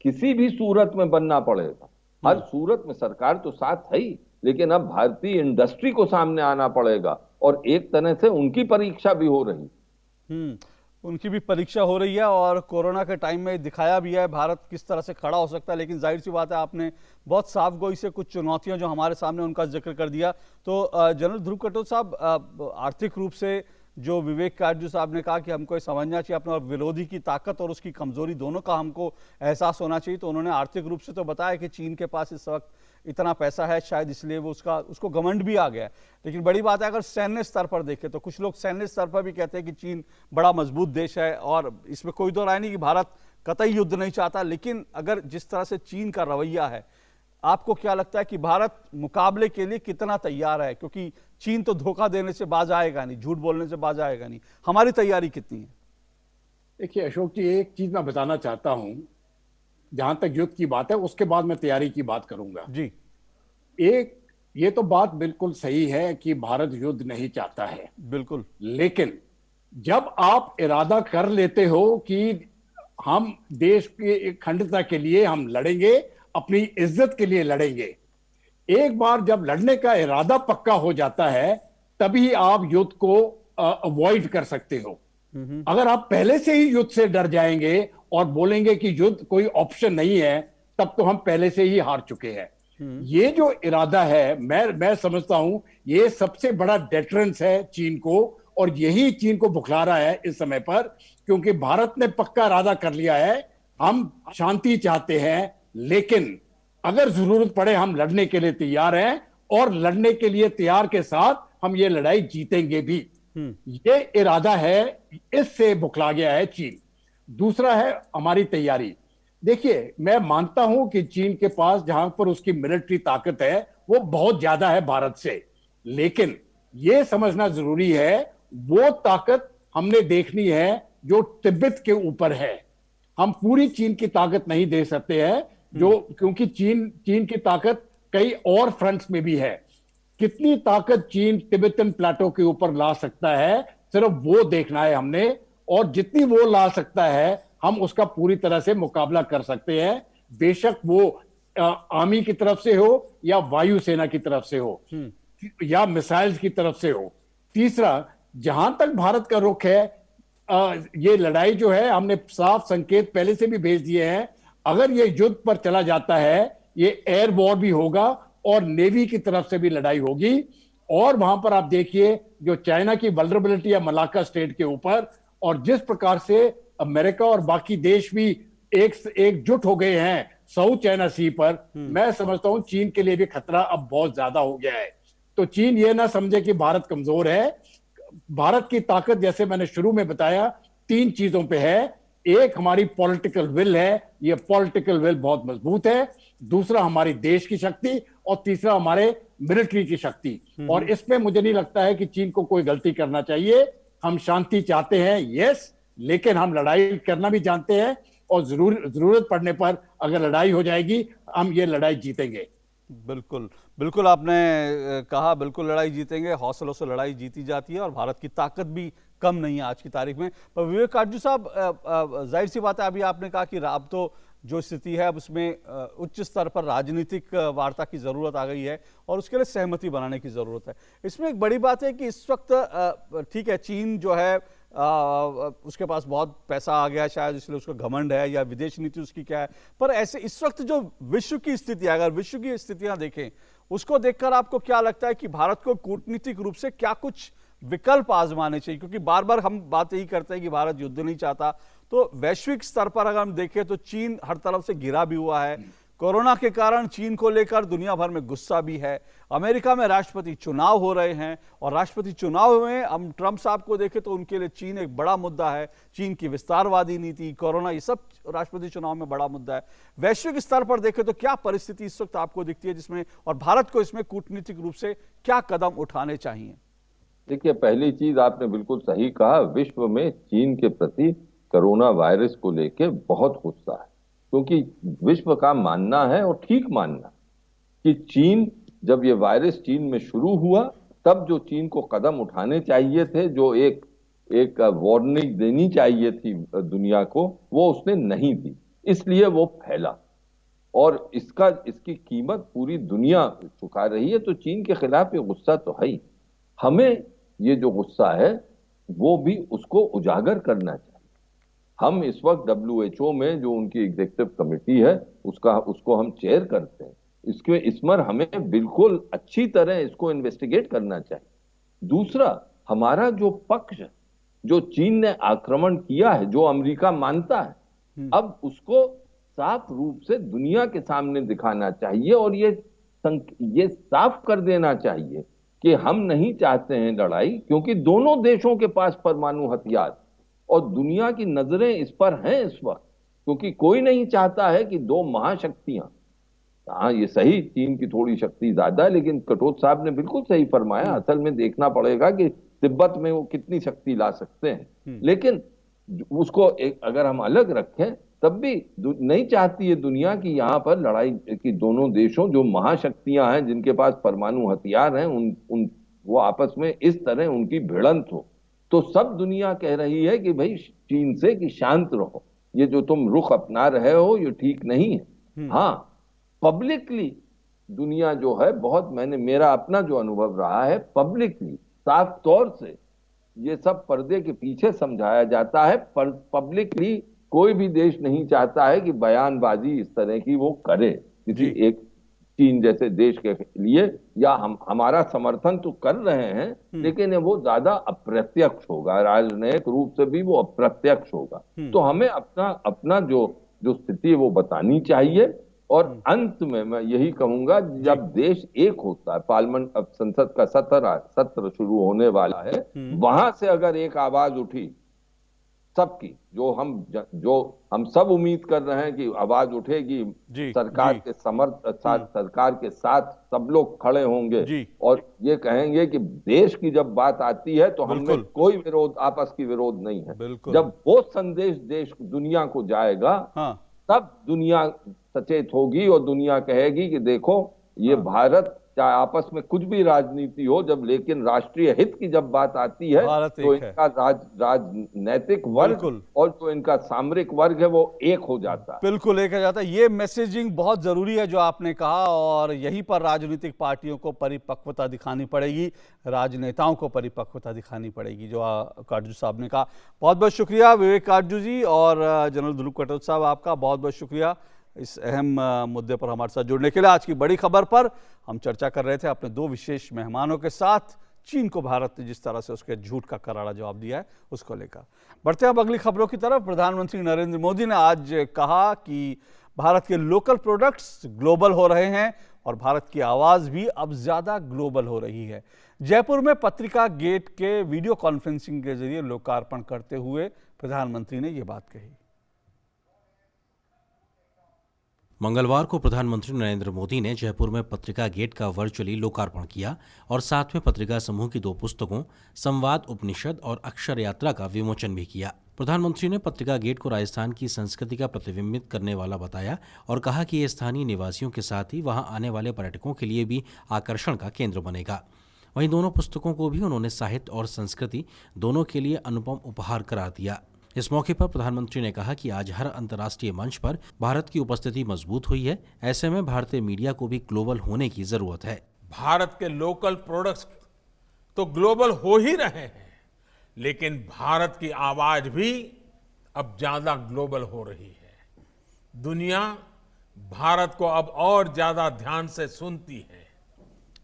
किसी भी सूरत में बनना पड़ेगा। हर सूरत में सरकार तो साथ है ही, लेकिन अब भारतीय इंडस्ट्री को सामने आना पड़ेगा, और एक तरह से उनकी परीक्षा भी हो रही। उनकी भी परीक्षा हो रही है, और कोरोना के टाइम में दिखाया भी है भारत किस तरह से खड़ा हो सकता है। लेकिन जाहिर सी बात है, आपने बहुत साफ गोई से कुछ चुनौतियां जो हमारे सामने उनका जिक्र कर दिया। तो जनरल ध्रुव कटोच साहब, आर्थिक रूप से जो विवेक काटजू साहब ने कहा कि हमको ये समझना चाहिए अपना विरोधी की ताकत और उसकी कमजोरी दोनों का हमको एहसास होना चाहिए, तो उन्होंने आर्थिक रूप से तो बताया कि चीन के पास इस वक्त इतना पैसा है, शायद इसलिए वो उसको घमंड भी आ गया है। लेकिन बड़ी बात है, अगर सैन्य स्तर पर देखें तो कुछ लोग सैन्य स्तर पर भी कहते हैं कि चीन बड़ा मजबूत देश है, और इसमें कोई दो राय नहीं कि भारत कतई युद्ध नहीं चाहता। लेकिन अगर जिस तरह से चीन का रवैया है, आपको क्या लगता है कि भारत मुकाबले के लिए कितना तैयार है? क्योंकि चीन तो धोखा देने से बाज आएगा नहीं, झूठ बोलने से बाज आएगा नहीं, हमारी तैयारी कितनी है? देखिए अशोक जी, एक चीज मैं बताना चाहता हूं, जहां तक युद्ध की बात है उसके बाद मैं तैयारी की बात करूंगा जी। एक, ये तो बात बिल्कुल सही है कि भारत युद्ध नहीं चाहता है, बिल्कुल, लेकिन जब आप इरादा कर लेते हो कि हम देश की अखंडता के लिए हम लड़ेंगे, अपनी इज्जत के लिए लड़ेंगे, एक बार जब लड़ने का इरादा पक्का हो जाता है, तभी आप युद्ध को अवॉइड कर सकते हो। अगर आप पहले से ही युद्ध से डर जाएंगे और बोलेंगे कि युद्ध कोई ऑप्शन नहीं है, तब तो हम पहले से ही हार चुके हैं। ये जो इरादा है, मैं समझता हूं ये सबसे बड़ा डेटरेंस है चीन को, और यही चीन को बुखला रहा है इस समय पर, क्योंकि भारत ने पक्का इरादा कर लिया है, हम शांति चाहते हैं, लेकिन अगर जरूरत पड़े हम लड़ने के लिए तैयार हैं, और लड़ने के लिए तैयार के साथ हम ये लड़ाई जीतेंगे भी। ये इरादा है, इससे बुखला गया है चीन। दूसरा है हमारी तैयारी। देखिए, मैं मानता हूं कि चीन के पास जहां पर उसकी मिलिट्री ताकत है वो बहुत ज्यादा है भारत से, लेकिन ये समझना जरूरी है वो ताकत हमने देखनी है जो तिब्बत के ऊपर है। हम पूरी चीन की ताकत नहीं दे सकते हैं, जो क्योंकि चीन की ताकत कई और फ्रंट्स में भी है। कितनी ताकत चीन तिब्बतन प्लेटो के ऊपर ला सकता है, सिर्फ वो देखना है हमने, और जितनी वो ला सकता है हम उसका पूरी तरह से मुकाबला कर सकते हैं, बेशक वो आर्मी की तरफ से हो या वायुसेना की तरफ से हो या मिसाइल्स की तरफ से हो। तीसरा, जहां तक भारत का रुख है, ये लड़ाई जो है हमने साफ संकेत पहले से भी भेज दिए हैं, अगर ये युद्ध पर चला जाता है ये एयर वॉर भी होगा और नेवी की तरफ से भी लड़ाई होगी। और वहां पर आप देखिए जो चाइना की वल्नरेबिलिटी है मलाक्का स्टेट के ऊपर, और जिस प्रकार से अमेरिका और बाकी देश भी एकजुट हो गए हैं साउथ चाइना सी पर, मैं समझता हूं चीन के लिए भी खतरा अब बहुत ज्यादा हो गया है। तो चीन ये ना समझे कि भारत कमजोर है। भारत की ताकत जैसे मैंने शुरू में बताया 3 चीजों पे है। एक, हमारी पॉलिटिकल विल है, ये पॉलिटिकल विल बहुत मजबूत है। दूसरा, हमारी देश की शक्ति, और तीसरा, हमारे मिलिट्री की शक्ति। और इसमें मुझे नहीं लगता है कि चीन को कोई गलती करना चाहिए। हम शांति चाहते हैं, यस, लेकिन हम लड़ाई करना भी जानते हैं, और जरूरत पड़ने पर अगर लड़ाई हो जाएगी हम ये लड़ाई जीतेंगे। बिल्कुल बिल्कुल, आपने कहा बिल्कुल लड़ाई जीतेंगे, हौसलों से लड़ाई जीती जाती है और भारत की ताकत भी कम नहीं है आज की तारीख में। पर विवेक काटजू साहब, जाहिर सी बात है, अभी आपने कहा कि अब तो जो स्थिति है अब उसमें उच्च स्तर पर राजनीतिक वार्ता की ज़रूरत आ गई है और उसके लिए सहमति बनाने की ज़रूरत है। इसमें एक बड़ी बात है कि इस वक्त ठीक है, चीन जो है उसके पास बहुत पैसा आ गया शायद, इसलिए उसका घमंड है, या विदेश नीति उसकी क्या है, पर ऐसे इस वक्त जो विश्व की स्थिति है, अगर विश्व की स्थितियां देखें उसको देखकर आपको क्या लगता है कि भारत को कूटनीतिक रूप से क्या कुछ विकल्प आजमाने चाहिए? क्योंकि बार बार हम बात यही करते हैं कि भारत युद्ध नहीं चाहता, तो वैश्विक स्तर पर अगर हम देखें तो चीन हर तरफ से घिरा भी हुआ है। कोरोना के कारण चीन को लेकर दुनिया भर में गुस्सा भी है। अमेरिका में राष्ट्रपति चुनाव हो रहे हैं और राष्ट्रपति चुनाव में हम ट्रंप साहब को देखें तो उनके लिए चीन एक बड़ा मुद्दा है। चीन की विस्तारवादी नीति, कोरोना, ये सब राष्ट्रपति चुनाव में बड़ा मुद्दा है। वैश्विक स्तर पर देखें तो क्या परिस्थिति इस वक्त आपको दिखती है जिसमें, और भारत को इसमें कूटनीतिक रूप से क्या कदम उठाने चाहिए? देखिए, पहली चीज आपने बिल्कुल सही कहा, विश्व में चीन के प्रति कोरोना वायरस को लेके बहुत गुस्सा है, क्योंकि विश्व का मानना है और ठीक मानना कि चीन, जब ये वायरस चीन में शुरू हुआ तब जो चीन को कदम उठाने चाहिए थे, जो एक वार्निंग देनी चाहिए थी दुनिया को, वो उसने नहीं दी, इसलिए वो फैला और इसकी कीमत पूरी दुनिया चुका रही है। तो चीन के खिलाफ ये गुस्सा तो है ही। हमें ये जो गुस्सा है वो भी उसको उजागर करना चाहिए। हम इस वक्त WHO में जो उनकी एग्जीक्यूटिव कमेटी है उसको हम चेयर करते हैं। इसमें हमें बिल्कुल अच्छी तरह इसको इन्वेस्टिगेट करना चाहिए। दूसरा, हमारा जो पक्ष, जो चीन ने आक्रमण किया है, जो अमेरिका मानता है, अब उसको साफ रूप से दुनिया के सामने दिखाना चाहिए और ये साफ कर देना चाहिए कि हम नहीं चाहते हैं लड़ाई, क्योंकि दोनों देशों के पास परमाणु हथियार और दुनिया की नजरें इस पर हैं इस वक्त, क्योंकि कोई नहीं चाहता है कि दो महाशक्तियां, हाँ ये सही, चीन की थोड़ी शक्ति ज्यादा है, लेकिन कटोच साहब ने बिल्कुल सही फरमाया, असल में देखना पड़ेगा कि तिब्बत में वो कितनी शक्ति ला सकते हैं। लेकिन उसको अगर हम अलग रखें तब भी नहीं चाहती है दुनिया की यहाँ पर लड़ाई की दोनों देशों, जो महाशक्तियां हैं जिनके पास परमाणु हथियार हैं, वो आपस में इस तरह उनकी भिड़ंत हो। तो सब दुनिया कह रही है कि भाई चीन से कि शांत रहो, ये जो तुम रुख अपना रहे हो ये ठीक नहीं है। हाँ, पब्लिकली दुनिया जो है बहुत, मेरा अपना जो अनुभव रहा है, पब्लिकली साफ तौर से ये सब पर्दे के पीछे समझाया जाता है। पब्लिकली कोई भी देश नहीं चाहता है कि बयानबाजी इस तरह की वो करे किसी एक चीन जैसे देश के लिए, या हमारा समर्थन तो कर रहे हैं, लेकिन वो ज्यादा अप्रत्यक्ष होगा, राजनयिक रूप से भी वो अप्रत्यक्ष होगा। तो हमें अपना जो स्थिति है वो बतानी चाहिए। और अंत में मैं यही कहूंगा, जब देश एक होता है, पार्लियामेंट, अब संसद का सत्र शुरू होने वाला है, वहां से अगर एक आवाज उठी सबकी, जो हम सब उम्मीद कर रहे हैं कि आवाज उठेगी, जी, सरकार जी। के सरकार के साथ सब लोग खड़े होंगे जी। और ये कहेंगे कि देश की जब बात आती है तो हमें बिल्कुल। कोई विरोध, आपस की विरोध नहीं है। बिल्कुल। जब वो संदेश दुनिया को जाएगा, हाँ। तब दुनिया सचेत होगी और दुनिया कहेगी कि देखो ये भारत, चाहे आपस में कुछ भी राजनीति हो, जब लेकिन राष्ट्रीय हित की जब बात आती है भारत तो एक है। इनका राजनैतिक वर्ग बिल्कुल। और जो इनका सामरिक वर्ग है वो एक हो जाता है। बिल्कुल एक हो जाता है। ये मैसेजिंग बहुत जरूरी है जो आपने कहा, और यहीं पर राजनीतिक पार्टियों को परिपक्वता दिखानी पड़ेगी, राजनेताओं को परिपक्वता दिखानी पड़ेगी, जो काटजू साहब ने कहा। बहुत बहुत शुक्रिया विवेक काटजू जी और जनरल ध्रुव कटोच साहब, आपका बहुत बहुत शुक्रिया इस अहम मुद्दे पर हमारे साथ जुड़ने के लिए। आज की बड़ी खबर पर हम चर्चा कर रहे थे अपने दो विशेष मेहमानों के साथ, चीन को भारत ने जिस तरह से उसके झूठ का करारा जवाब दिया है उसको लेकर। बढ़ते हैं अब अगली खबरों की तरफ। प्रधानमंत्री नरेंद्र मोदी ने आज कहा कि भारत के लोकल प्रोडक्ट्स ग्लोबल हो रहे हैं और भारत की आवाज भी अब ज्यादा ग्लोबल हो रही है। जयपुर में पत्रिका गेट के वीडियो कॉन्फ्रेंसिंग के जरिए लोकार्पण करते हुए प्रधानमंत्री ने यह बात कही। मंगलवार को प्रधानमंत्री नरेंद्र मोदी ने जयपुर में पत्रिका गेट का वर्चुअली लोकार्पण किया और साथ में पत्रिका समूह की 2 पुस्तकों संवाद उपनिषद और अक्षर यात्रा का विमोचन भी किया। प्रधानमंत्री ने पत्रिका गेट को राजस्थान की संस्कृति का प्रतिबिंबित करने वाला बताया और कहा कि ये स्थानीय निवासियों के साथ ही वहां आने वाले पर्यटकों के लिए भी आकर्षण का केंद्र बनेगा। वहीं दोनों पुस्तकों को भी उन्होंने साहित्य और संस्कृति दोनों के लिए अनुपम उपहार करार दिया। इस मौके पर प्रधानमंत्री ने कहा कि आज हर अंतर्राष्ट्रीय मंच पर भारत की उपस्थिति मजबूत हुई है। ऐसे में भारतीय मीडिया को भी ग्लोबल होने की जरूरत है। भारत के लोकल प्रोडक्ट्स तो ग्लोबल हो ही रहे हैं, लेकिन भारत की आवाज भी अब ज्यादा ग्लोबल हो रही है। दुनिया भारत को अब और ज्यादा ध्यान से सुनती है।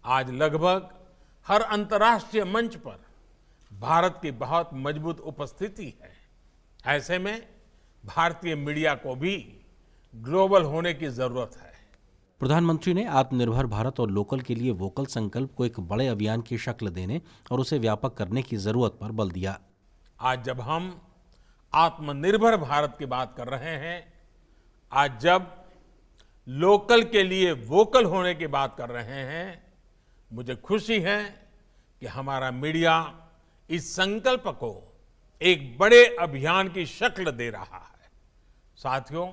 आज लगभग हर अंतर्राष्ट्रीय मंच पर भारत की बहुत मजबूत उपस्थिति है। ऐसे में भारतीय मीडिया को भी ग्लोबल होने की जरूरत है। प्रधानमंत्री ने आत्मनिर्भर भारत और लोकल के लिए वोकल संकल्प को एक बड़े अभियान की शक्ल देने और उसे व्यापक करने की जरूरत पर बल दिया। आज जब हम आत्मनिर्भर भारत की बात कर रहे हैं, आज जब लोकल के लिए वोकल होने की बात कर रहे हैं, मुझे खुशी है कि हमारा मीडिया इस संकल्प को एक बड़े अभियान की शक्ल दे रहा है। साथियों,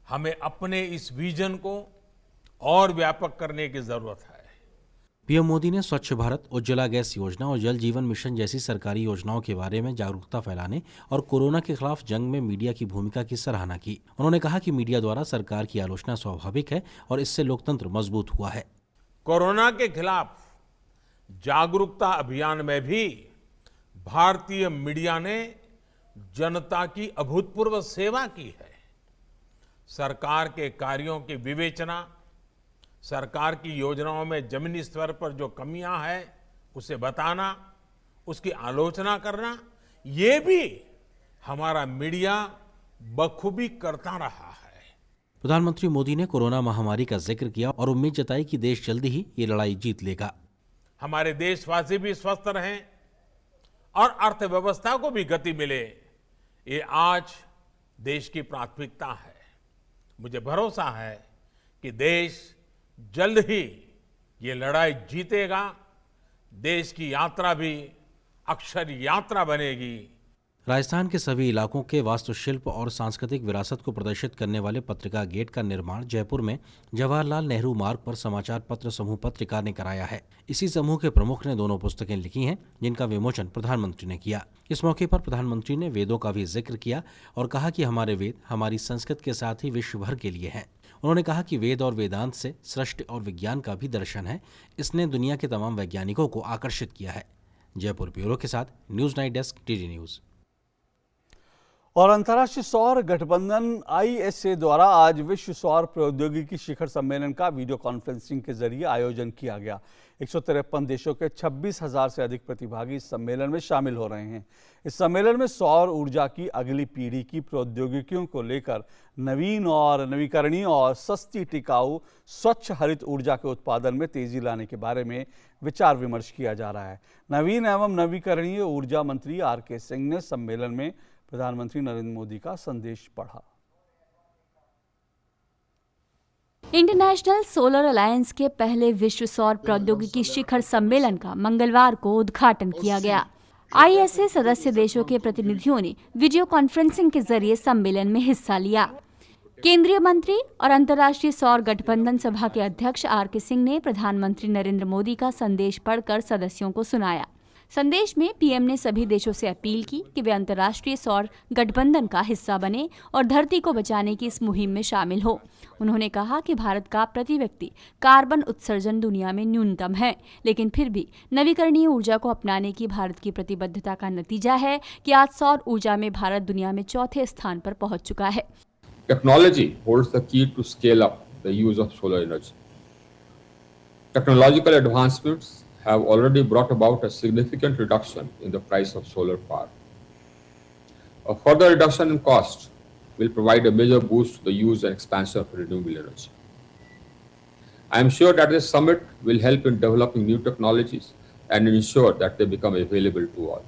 हमें अपने इस विजन को और व्यापक करने की जरूरत है। पीएम मोदी ने स्वच्छ भारत, उज्ज्वला गैस योजना और जल जीवन मिशन जैसी सरकारी योजनाओं के बारे में जागरूकता फैलाने और कोरोना के खिलाफ जंग में मीडिया की भूमिका की सराहना की। उन्होंने कहा कि मीडिया द्वारा सरकार की आलोचना स्वाभाविक है और इससे लोकतंत्र मजबूत हुआ है। कोरोना के खिलाफ जागरूकता अभियान में भी भारतीय मीडिया ने जनता की अभूतपूर्व सेवा की है। सरकार के कार्यों की विवेचना, सरकार की योजनाओं में जमीनी स्तर पर जो कमियां हैं उसे बताना, उसकी आलोचना करना, ये भी हमारा मीडिया बखूबी करता रहा है। प्रधानमंत्री मोदी ने कोरोना महामारी का जिक्र किया और उम्मीद जताई कि देश जल्द ही ये लड़ाई जीत लेगा। हमारे देशवासी भी स्वस्थ रहें और अर्थव्यवस्था को भी गति मिले, ये आज देश की प्राथमिकता है। मुझे भरोसा है कि देश जल्द ही ये लड़ाई जीतेगा। देश की यात्रा भी अक्षर यात्रा बनेगी। राजस्थान के सभी इलाकों के वास्तुशिल्प और सांस्कृतिक विरासत को प्रदर्शित करने वाले पत्रिका गेट का निर्माण जयपुर में जवाहरलाल नेहरू मार्ग पर समाचार पत्र समूह पत्रिका ने कराया है। इसी समूह के प्रमुख ने दोनों पुस्तकें लिखी हैं, जिनका विमोचन प्रधानमंत्री ने किया। इस मौके पर प्रधानमंत्री ने वेदों का भी जिक्र किया और कहा कि हमारे वेद हमारी संस्कृति के साथ ही विश्व भर के लिए हैं। उन्होंने कहा कि वेद और वेदांत से सृष्टि और विज्ञान का भी दर्शन है। इसने दुनिया के तमाम वैज्ञानिकों को आकर्षित किया है। जयपुर ब्यूरो के साथ news night desk, TD news. और अंतर्राष्ट्रीय सौर गठबंधन ISA द्वारा आज विश्व सौर प्रौद्योगिकी शिखर सम्मेलन का वीडियो कॉन्फ्रेंसिंग के जरिए आयोजन किया गया। 153 देशों के 26,000 से अधिक प्रतिभागी इस सम्मेलन में शामिल हो रहे हैं। इस सम्मेलन में सौर ऊर्जा की अगली पीढ़ी की प्रौद्योगिकियों को लेकर नवीन और नवीकरणीय और सस्ती, टिकाऊ, स्वच्छ हरित ऊर्जा के उत्पादन में तेजी लाने के बारे में विचार विमर्श किया जा रहा है। नवीन एवं नवीकरणीय ऊर्जा मंत्री RK सिंह ने सम्मेलन में प्रधानमंत्री नरेंद्र मोदी का संदेश पढ़ा। इंटरनेशनल सोलर अलायंस के पहले विश्व सौर प्रौद्योगिकी शिखर सम्मेलन का मंगलवार को उद्घाटन किया गया। ISA सदस्य देशों के प्रतिनिधियों ने वीडियो कॉन्फ्रेंसिंग के जरिए सम्मेलन में हिस्सा लिया। केंद्रीय मंत्री और अंतर्राष्ट्रीय सौर गठबंधन सभा के अध्यक्ष RK सिंह ने प्रधानमंत्री नरेंद्र मोदी का संदेश पढ़कर सदस्यों को सुनाया। संदेश में पीएम ने सभी देशों से अपील की कि वे अंतर्राष्ट्रीय सौर गठबंधन का हिस्सा बने और धरती को बचाने की इस मुहिम में शामिल हो। उन्होंने कहा कि भारत का प्रति व्यक्ति कार्बन उत्सर्जन दुनिया में न्यूनतम है, लेकिन फिर भी नवीकरणीय ऊर्जा को अपनाने की भारत की प्रतिबद्धता का नतीजा है कि आज सौर ऊर्जा में भारत दुनिया में चौथे स्थान पर पहुंच चुका है। Technology holds the key to scale up the use of solar energy. Technological advancements have already brought about a significant reduction in the price of solar power. A further reduction in cost will provide a major boost to the use and expansion of renewable energy. I am sure that this summit will help in developing new technologies and ensure that they become available to all.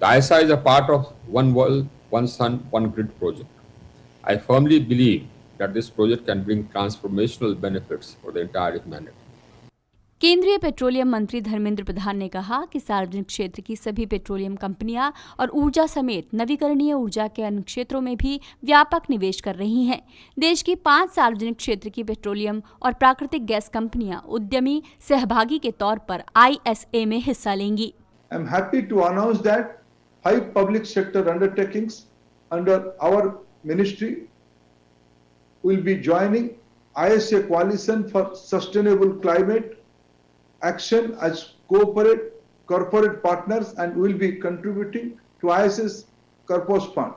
The ISA is a part of One World, One Sun, One Grid project. I firmly believe that this project can bring transformational benefits for the entire humanity. केंद्रीय petroleum मंत्री धर्मेंद्र प्रधान ने कहा कि सार्वजनिक क्षेत्र की सभी petroleum कंपनियां और ऊर्जा समेत नवीकरणीय ऊर्जा के अन्य क्षेत्रों में भी व्यापक निवेश कर रही हैं। देश की 5 सार्वजनिक क्षेत्र की पेट्रोलियम और प्राकृतिक गैस कंपनियां उद्यमी सहभागी के तौर पर ISA में हिस्सा लेंगी। I am happy to announce that 5 public sector undertakings under our ministry will be joining ISA Coalition for Sustainable Climate Action as corporate partners and will be contributing to ISA's Corpus Fund.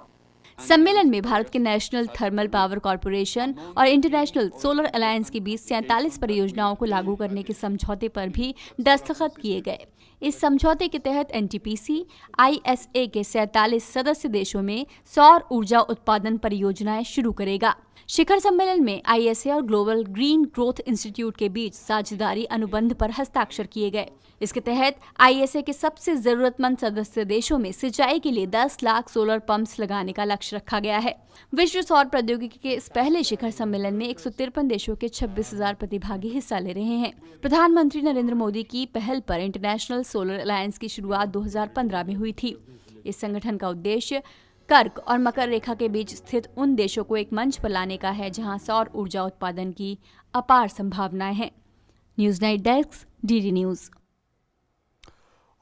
सम्मेलन में भारत के national thermal power corporation और international solar alliance के बीच 47 परियोजनाओं को लागू करने के समझौते पर भी दस्तखत किए गए। इस समझौते के तहत NTPC ISA के 47 सदस्य देशों में सौर ऊर्जा उत्पादन परियोजनाएं शुरू करेगा। शिखर सम्मेलन में ISA और ग्लोबल ग्रीन ग्रोथ इंस्टीट्यूट के बीच साझेदारी अनुबंध पर हस्ताक्षर किए गए। इसके तहत ISA के सबसे जरूरतमंद सदस्य देशों में सिंचाई के लिए 10 लाख सोलर पंप्स लगाने का लक्ष्य रखा गया है। विश्व सौर प्रौद्योगिकी के इस पहले शिखर सम्मेलन में 153 देशों के 26,000 प्रतिभागी हिस्सा ले रहे हैं। प्रधानमंत्री नरेंद्र मोदी की पहल पर इंटरनेशनल सोलर अलायंस की शुरुआत 2015 में हुई थी। इस संगठन का उद्देश्य कर्क और मकर रेखा के बीच स्थित उन देशों को एक मंच पर लाने का है जहां सौर ऊर्जा उत्पादन की अपार संभावनाएं हैं। News night desk, DD news.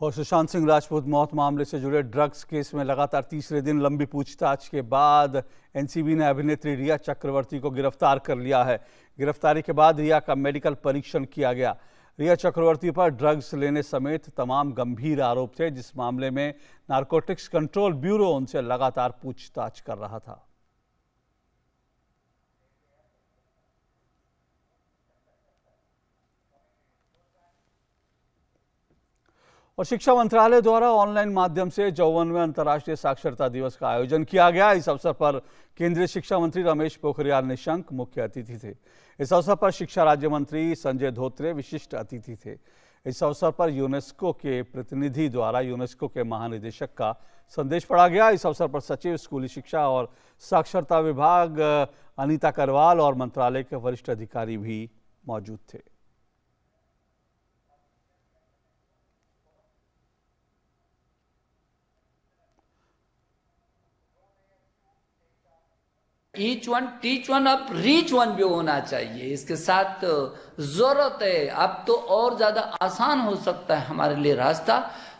और सुशांत सिंह राजपूत मौत मामले से जुड़े ड्रग्स केस में लगातार तीसरे दिन लंबी पूछताछ के बाद NCB ने अभिनेत्री रिया चक्रवर्ती को गिरफ्तार कर लिया है। गिरफ्तारी के बाद रिया का मेडिकल परीक्षण किया गया। रिया चक्रवर्ती पर ड्रग्स लेने समेत तमाम गंभीर आरोप थे, जिस मामले में नारकोटिक्स कंट्रोल ब्यूरो उनसे लगातार पूछताछ कर रहा था। और शिक्षा मंत्रालय द्वारा ऑनलाइन माध्यम से 54वें अंतर्राष्ट्रीय साक्षरता दिवस का आयोजन किया गया। इस अवसर पर केंद्रीय शिक्षा मंत्री रमेश पोखरियाल निशंक मुख्य अतिथि थे। इस अवसर पर शिक्षा राज्य मंत्री संजय धोत्रे विशिष्ट अतिथि थे। इस अवसर पर यूनेस्को के प्रतिनिधि द्वारा यूनेस्को के महानिदेशक का संदेश पढ़ा गया। इस अवसर पर सचिव स्कूली शिक्षा और साक्षरता विभाग अनीता करवाल और मंत्रालय के वरिष्ठ अधिकारी भी मौजूद थे। ईच वन टीच वन, अब रीच वन भी होना चाहिए। इसके साथ जरूरत है, अब तो और ज्यादा आसान हो सकता है हमारे लिए रास्ता,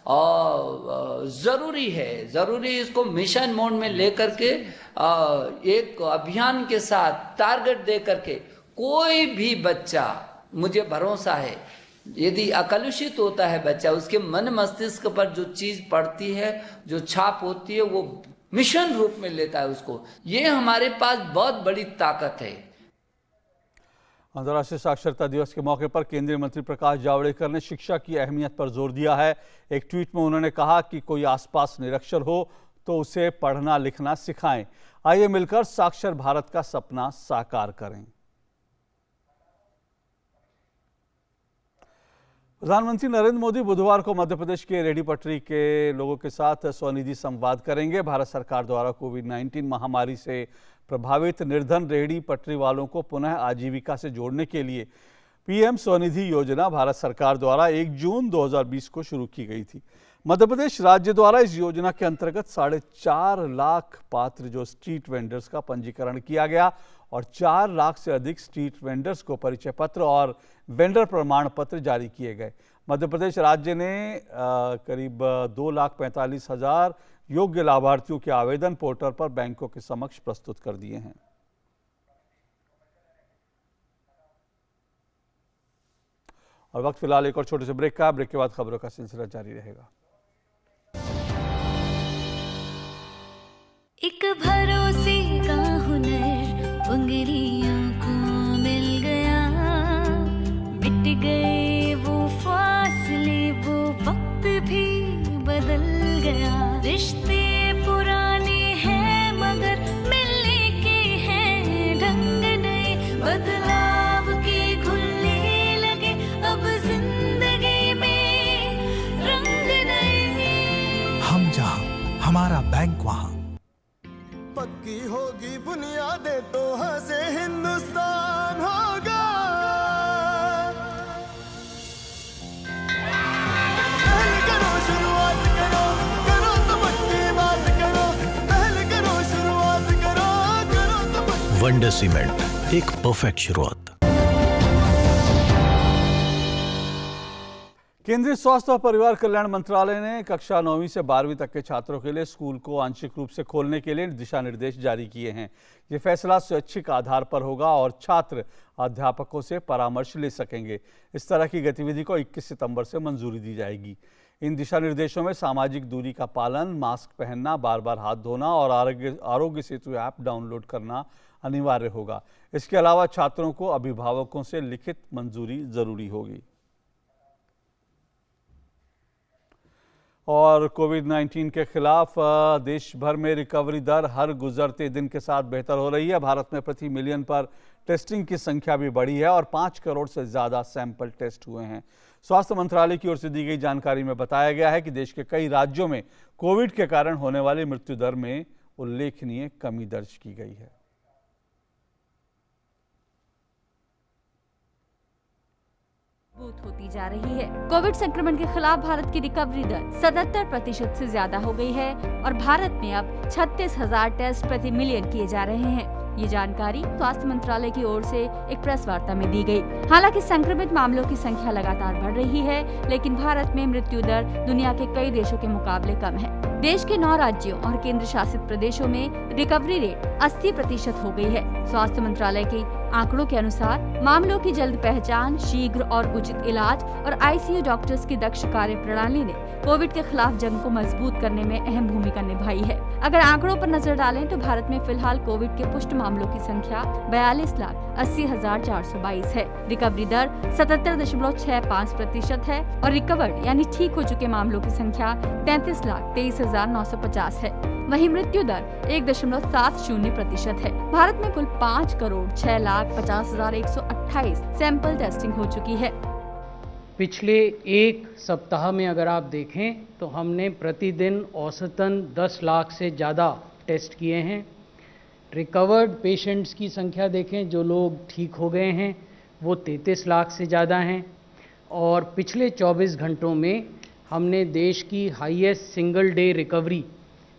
और जरूरी इसको मिशन मोड में लेकर के एक अभियान के साथ टारगेट दे करके कोई भी बच्चा, मुझे भरोसा है यदि अकलुषित होता है बच्चा, उसके मन मस्तिष्क पर जो चीज पड़ती है, जो छाप होती है, वो मिशन रूप में लेता है उसको। ये हमारे पास बहुत बड़ी ताकत है। अंतर्राष्ट्रीय साक्षरता दिवस के मौके पर केंद्रीय मंत्री प्रकाश जावड़ेकर ने शिक्षा की अहमियत पर जोर दिया है। एक ट्वीट में उन्होंने कहा कि कोई आसपास निरक्षर हो तो उसे पढ़ना लिखना सिखाएं। आइए मिलकर साक्षर भारत का सपना साकार करें। प्रधानमंत्री नरेंद्र मोदी बुधवार को मध्य प्रदेश के रेहड़ी पटरी के लोगों के साथ स्वनिधि संवाद करेंगे। भारत सरकार द्वारा कोविड-19 महामारी से प्रभावित निर्धन रेहड़ी पटरी वालों को पुनः आजीविका से जोड़ने के लिए पीएम स्वनिधि योजना भारत सरकार द्वारा 1 जून 2020 को शुरू की गई थी। मध्य प्रदेश राज्य द्वारा इस योजना के अंतर्गत 4.5 लाख पात्र जो स्ट्रीट वेंडर्स का पंजीकरण किया गया और 4 लाख से अधिक स्ट्रीट वेंडर्स को परिचय पत्र और वेंडर प्रमाण पत्र जारी किए गए। मध्य प्रदेश राज्य ने करीब 2,45,000 योग्य लाभार्थियों के आवेदन पोर्टल पर बैंकों के समक्ष प्रस्तुत कर दिए हैं। और वक्त फिलहाल एक और छोटे से ब्रेक का। ब्रेक के बाद खबरों का सिलसिला जारी रहेगा। एक भरोसे का हुनर उंगलियों को मिल गया, मिट गए वो फासले, वो वक्त भी बदल गया। रिश्ते पुराने हैं मगर मिलने के हैं ढंग नए, बदलाव के घुलने लगे अब जिंदगी में रंग नए। हम जहां हमारा बैंक वहां। पक्की होगी बुनियादें तो हंसे हिंदुस्तान होगा। पहल करो शुरुआत करो, करो तो पक्की बात करो। पहल करो शुरुआत करो, करो तो पक्की। वंडर सीमेंट, एक परफेक्ट शुरुआत। केंद्रीय स्वास्थ्य और परिवार कल्याण मंत्रालय ने कक्षा 9वीं से 12वीं तक के छात्रों के लिए स्कूल को आंशिक रूप से खोलने के लिए दिशा निर्देश जारी किए हैं। ये फैसला स्वैच्छिक आधार पर होगा और छात्र अध्यापकों से परामर्श ले सकेंगे। इस तरह की गतिविधि को 21 सितंबर से मंजूरी दी जाएगी। इन दिशा निर्देशों में सामाजिक दूरी का पालन, मास्क पहनना, बार बार हाथ धोना और आरोग्य सेतु ऐप डाउनलोड करना अनिवार्य होगा। इसके अलावा छात्रों को अभिभावकों से लिखित मंजूरी जरूरी होगी। और कोविड-19 के खिलाफ देश भर में रिकवरी दर हर गुजरते दिन के साथ बेहतर हो रही है। भारत में प्रति मिलियन पर टेस्टिंग की संख्या भी बढ़ी है और 5 करोड़ से ज़्यादा सैंपल टेस्ट हुए हैं। स्वास्थ्य मंत्रालय की ओर से दी गई जानकारी में बताया गया है कि देश के कई राज्यों में कोविड के कारण होने वाली मृत्यु दर में उल्लेखनीय कमी दर्ज की गई है। होती जा रही है। कोविड संक्रमण के खिलाफ भारत की रिकवरी दर 77% से ज्यादा हो गई है और भारत में अब 36,000 टेस्ट प्रति मिलियन किए जा रहे हैं। ये जानकारी स्वास्थ्य मंत्रालय की ओर से एक प्रेस वार्ता में दी गई। हालांकि संक्रमित मामलों की संख्या लगातार बढ़ रही है, लेकिन भारत में मृत्यु दर दुनिया के कई देशों के मुकाबले कम है। देश के 9 राज्यों और केंद्र शासित प्रदेशों में रिकवरी रेट 80% हो गई है। स्वास्थ्य मंत्रालय के आंकड़ों के अनुसार मामलों की जल्द पहचान, शीघ्र और उचित इलाज और आईसीयू डॉक्टर्स की दक्ष कार्य प्रणाली ने कोविड के खिलाफ जंग को मजबूत करने में अहम भूमिका निभाई है। अगर आंकड़ों पर नजर डालें तो भारत में फिलहाल कोविड के पुष्ट मामलों की संख्या 42,80,422 है। रिकवरी दर 77.65% है और रिकवर्ड यानी ठीक हो चुके मामलों की संख्या 33,23,950 है। वहीं मृत्यु दर 1.70% है। भारत में कुल 5,06,50,128 सैंपल टेस्टिंग हो चुकी है। पिछले एक सप्ताह में अगर आप देखें तो हमने प्रतिदिन औसतन 10 लाख से ज़्यादा टेस्ट किए हैं। रिकवर्ड पेशेंट्स की संख्या देखें, जो लोग ठीक हो गए हैं वो 33 लाख से ज़्यादा हैं। और पिछले 24 घंटों में हमने देश की highest single day recovery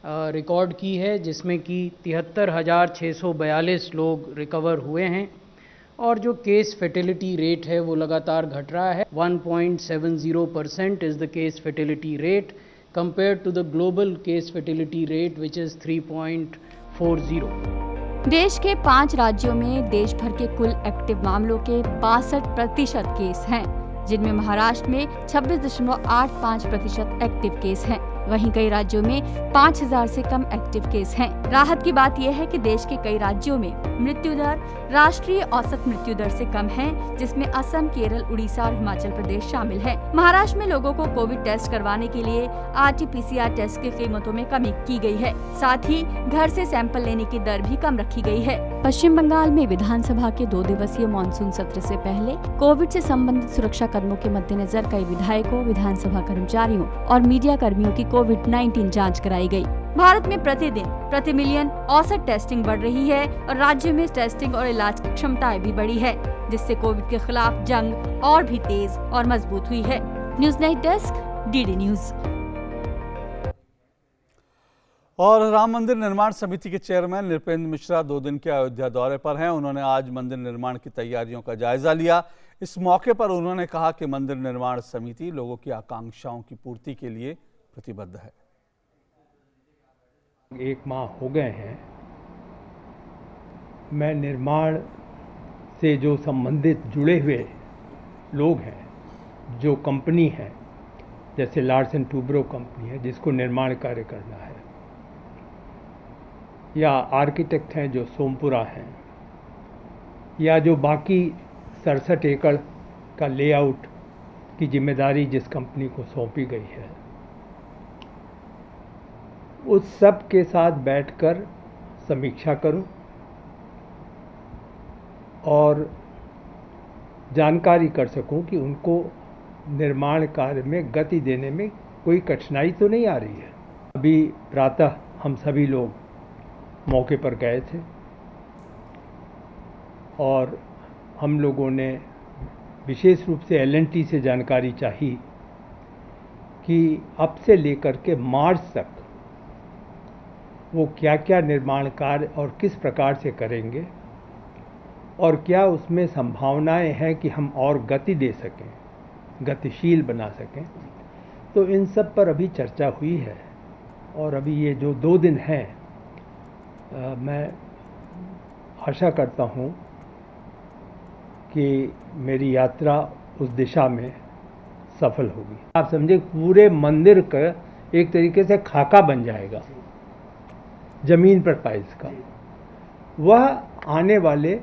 record की है, जिसमें कि 73,642 लोग रिकवर हुए हैं। और जो केस फर्टिलिटी रेट है वो लगातार घट रहा है। 1.70% is the case fertility rate compare to the global case fertility rate which is 3.40। देश के 5 राज्यों में देश भर के कुल एक्टिव मामलों के 62% केस हैं, जिनमें महाराष्ट्र में 26.85% एक्टिव केस हैं। वहीं कई राज्यों में 5000 से कम एक्टिव केस हैं। राहत की बात यह है कि देश के कई राज्यों में मृत्यु दर राष्ट्रीय औसत मृत्यु दर से कम है, जिसमें असम, केरल, उड़ीसा और हिमाचल प्रदेश शामिल है। महाराष्ट्र में लोगों को कोविड टेस्ट करवाने के लिए RT-PCR टेस्ट की कीमतों में कमी की गई है। साथ ही घर से सैंपल लेने की दर भी कम रखी गई है। पश्चिम बंगाल में विधानसभा के 2 दिवसीय मानसून सत्र से पहले कोविड से संबंधित सुरक्षा कदमों के मद्देनजर कई विधायकों, विधानसभा कर्मचारियों और मीडिया कर्मियों की कोविड-19 जांच कराई गई। भारत में प्रतिदिन प्रति मिलियन औसत टेस्टिंग बढ़ रही है और राज्य में टेस्टिंग और इलाज की क्षमताएं भी बढ़ी है, जिससे कोविड के खिलाफ जंग और भी तेज और मजबूत हुई है। News night desk, DD news. और राम मंदिर निर्माण समिति के चेयरमैन नृपेंद्र मिश्रा 2 दिन के अयोध्या दौरे पर हैं। उन्होंने आज मंदिर निर्माण की तैयारियों का जायजा लिया। इस मौके पर उन्होंने कहा कि मंदिर निर्माण समिति लोगों की आकांक्षाओं की पूर्ति के लिए प्रतिबद्ध है। 1 माह हो गए हैं, मैं निर्माण से जो संबंधित जुड़े हुए लोग हैं, जो कंपनी है, जैसे लार्सन टूब्रो कंपनी है जिसको निर्माण कार्य करना है, या आर्किटेक्ट हैं जो सोमपुरा हैं, या जो बाकी 67 एकड़ का लेआउट की जिम्मेदारी जिस कंपनी को सौंपी गई है, उस सब के साथ बैठकर समीक्षा करूं और जानकारी कर सकूं कि उनको निर्माण कार्य में गति देने में कोई कठिनाई तो नहीं आ रही है। अभी प्रातः हम सभी लोग मौके पर गए थे और हम लोगों ने विशेष रूप से L&T से जानकारी चाहिए कि अब से लेकर के मार्च तक वो क्या क्या निर्माण कार्य और किस प्रकार से करेंगे और क्या उसमें संभावनाएं हैं कि हम और गति दे सकें, गतिशील बना सकें। तो इन सब पर अभी चर्चा हुई है और अभी ये जो 2 दिन हैं, मैं आशा करता हूँ कि मेरी यात्रा उस दिशा में सफल होगी। आप समझे पूरे मंदिर का एक तरीके से खाका बन जाएगा जमीन पर टाइल्स का। वह आने वाले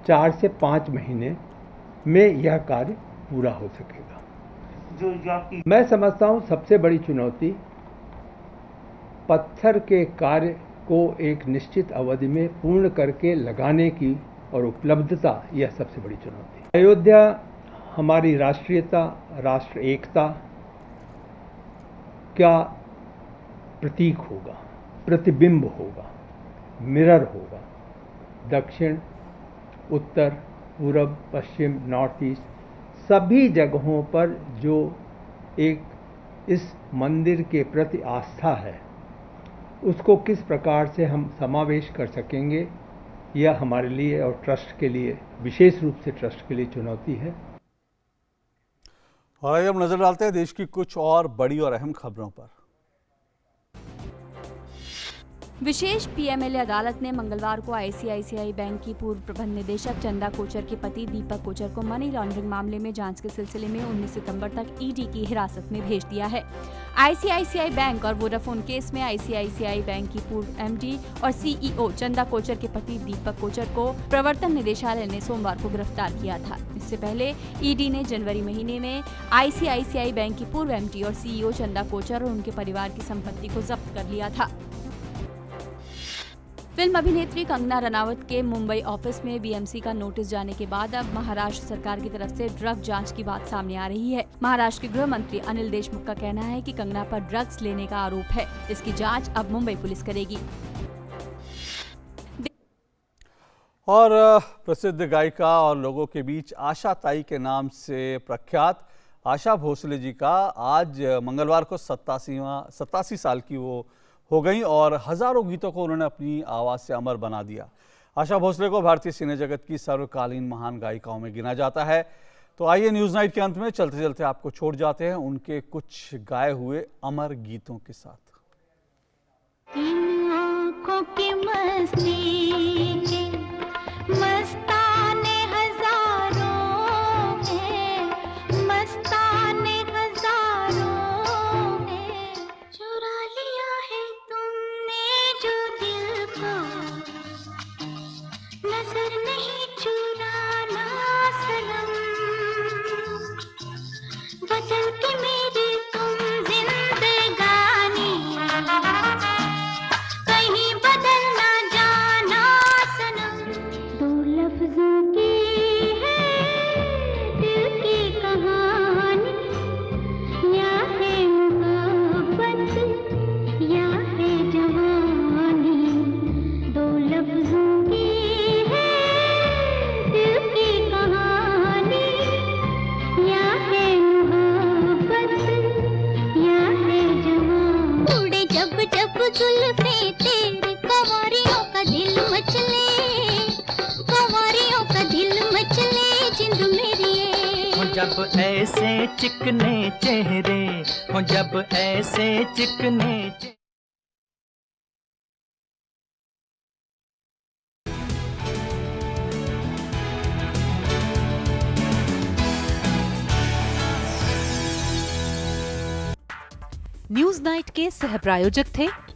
4 से 5 महीने में यह कार्य पूरा हो सकेगा। मैं समझता हूँ सबसे बड़ी चुनौती पत्थर के कार्य को एक निश्चित अवधि में पूर्ण करके लगाने की और उपलब्धता, यह सबसे बड़ी चुनौती है। अयोध्या हमारी राष्ट्रीयता, राष्ट्र एकता का प्रतीक होगा, प्रतिबिंब होगा, मिरर होगा। दक्षिण, उत्तर, पूरब, पश्चिम, नॉर्थ ईस्ट सभी जगहों पर जो एक इस मंदिर के प्रति आस्था है, उसको किस प्रकार से हम समावेश कर सकेंगे, यह हमारे लिए और ट्रस्ट के लिए, विशेष रूप से ट्रस्ट के लिए चुनौती है। और अब नजर डालते हैं देश की कुछ और बड़ी और अहम खबरों पर। विशेष PMLA अदालत ने मंगलवार को ICICI बैंक की पूर्व प्रबंध निदेशक चंदा कोचर के पति दीपक कोचर को मनी लॉन्ड्रिंग मामले में जांच के सिलसिले में 19 सितंबर तक ED की हिरासत में भेज दिया है। ICICI बैंक और वोडाफोन केस में ICICI बैंक की पूर्व MD और CEO चंदा कोचर के पति दीपक कोचर को प्रवर्तन निदेशालय ने सोमवार को गिरफ्तार किया था। इससे पहले ED ने जनवरी महीने में ICICI बैंक की पूर्व MD और CEO चंदा कोचर और उनके परिवार की संपत्ति को जब्त कर लिया था। फिल्म अभिनेत्री कंगना रनावत के मुंबई ऑफिस में BMC का नोटिस जाने के बाद अब महाराष्ट्र सरकार की तरफ से ड्रग जांच की बात सामने आ रही है। महाराष्ट्र के गृह मंत्री अनिल देशमुख का कहना है कि कंगना पर ड्रग्स लेने का आरोप है। इसकी जांच अब मुंबई पुलिस करेगी। और प्रसिद्ध गायिका और लोगों के बीच आशा ताई के नाम से प्रख्यात आशा भोसले जी का आज मंगलवार को 87 साल की वो हो गई और हजारों गीतों को उन्होंने अपनी आवाज़ से अमर बना दिया। आशा भोसले को भारतीय सिने जगत की सर्वकालीन महान गायिकाओं में गिना जाता है। तो आइए न्यूज़ नाइट के अंत में चलते चलते आपको छोड़ जाते हैं उनके कुछ गाए हुए अमर गीतों के साथ। आँखों की मस्ती मस्ताने हजारों में, मस्ताने हजारों में, जो नजर नहीं चुराना सनम, बदल के मेरी तुम जिंदगानी, कहीं बदल ना जाना सनम। दो लफ्जों की है दिल की कहानी, या है मोहब्बत या है जवानी। दो लफ्जों की है दिल की कहानी, या है मोहब्बत या है जवानी। उड़े जब जब जुल्फे तेरे, कंवरियों का दिल मचले, कंवरियों का दिल मचले जिंद मेरी ये। हो जब ऐसे चिकने चेहरे, हो जब ऐसे चिकने चेहरे। न्यूज नाइट के सह प्रायोजक थे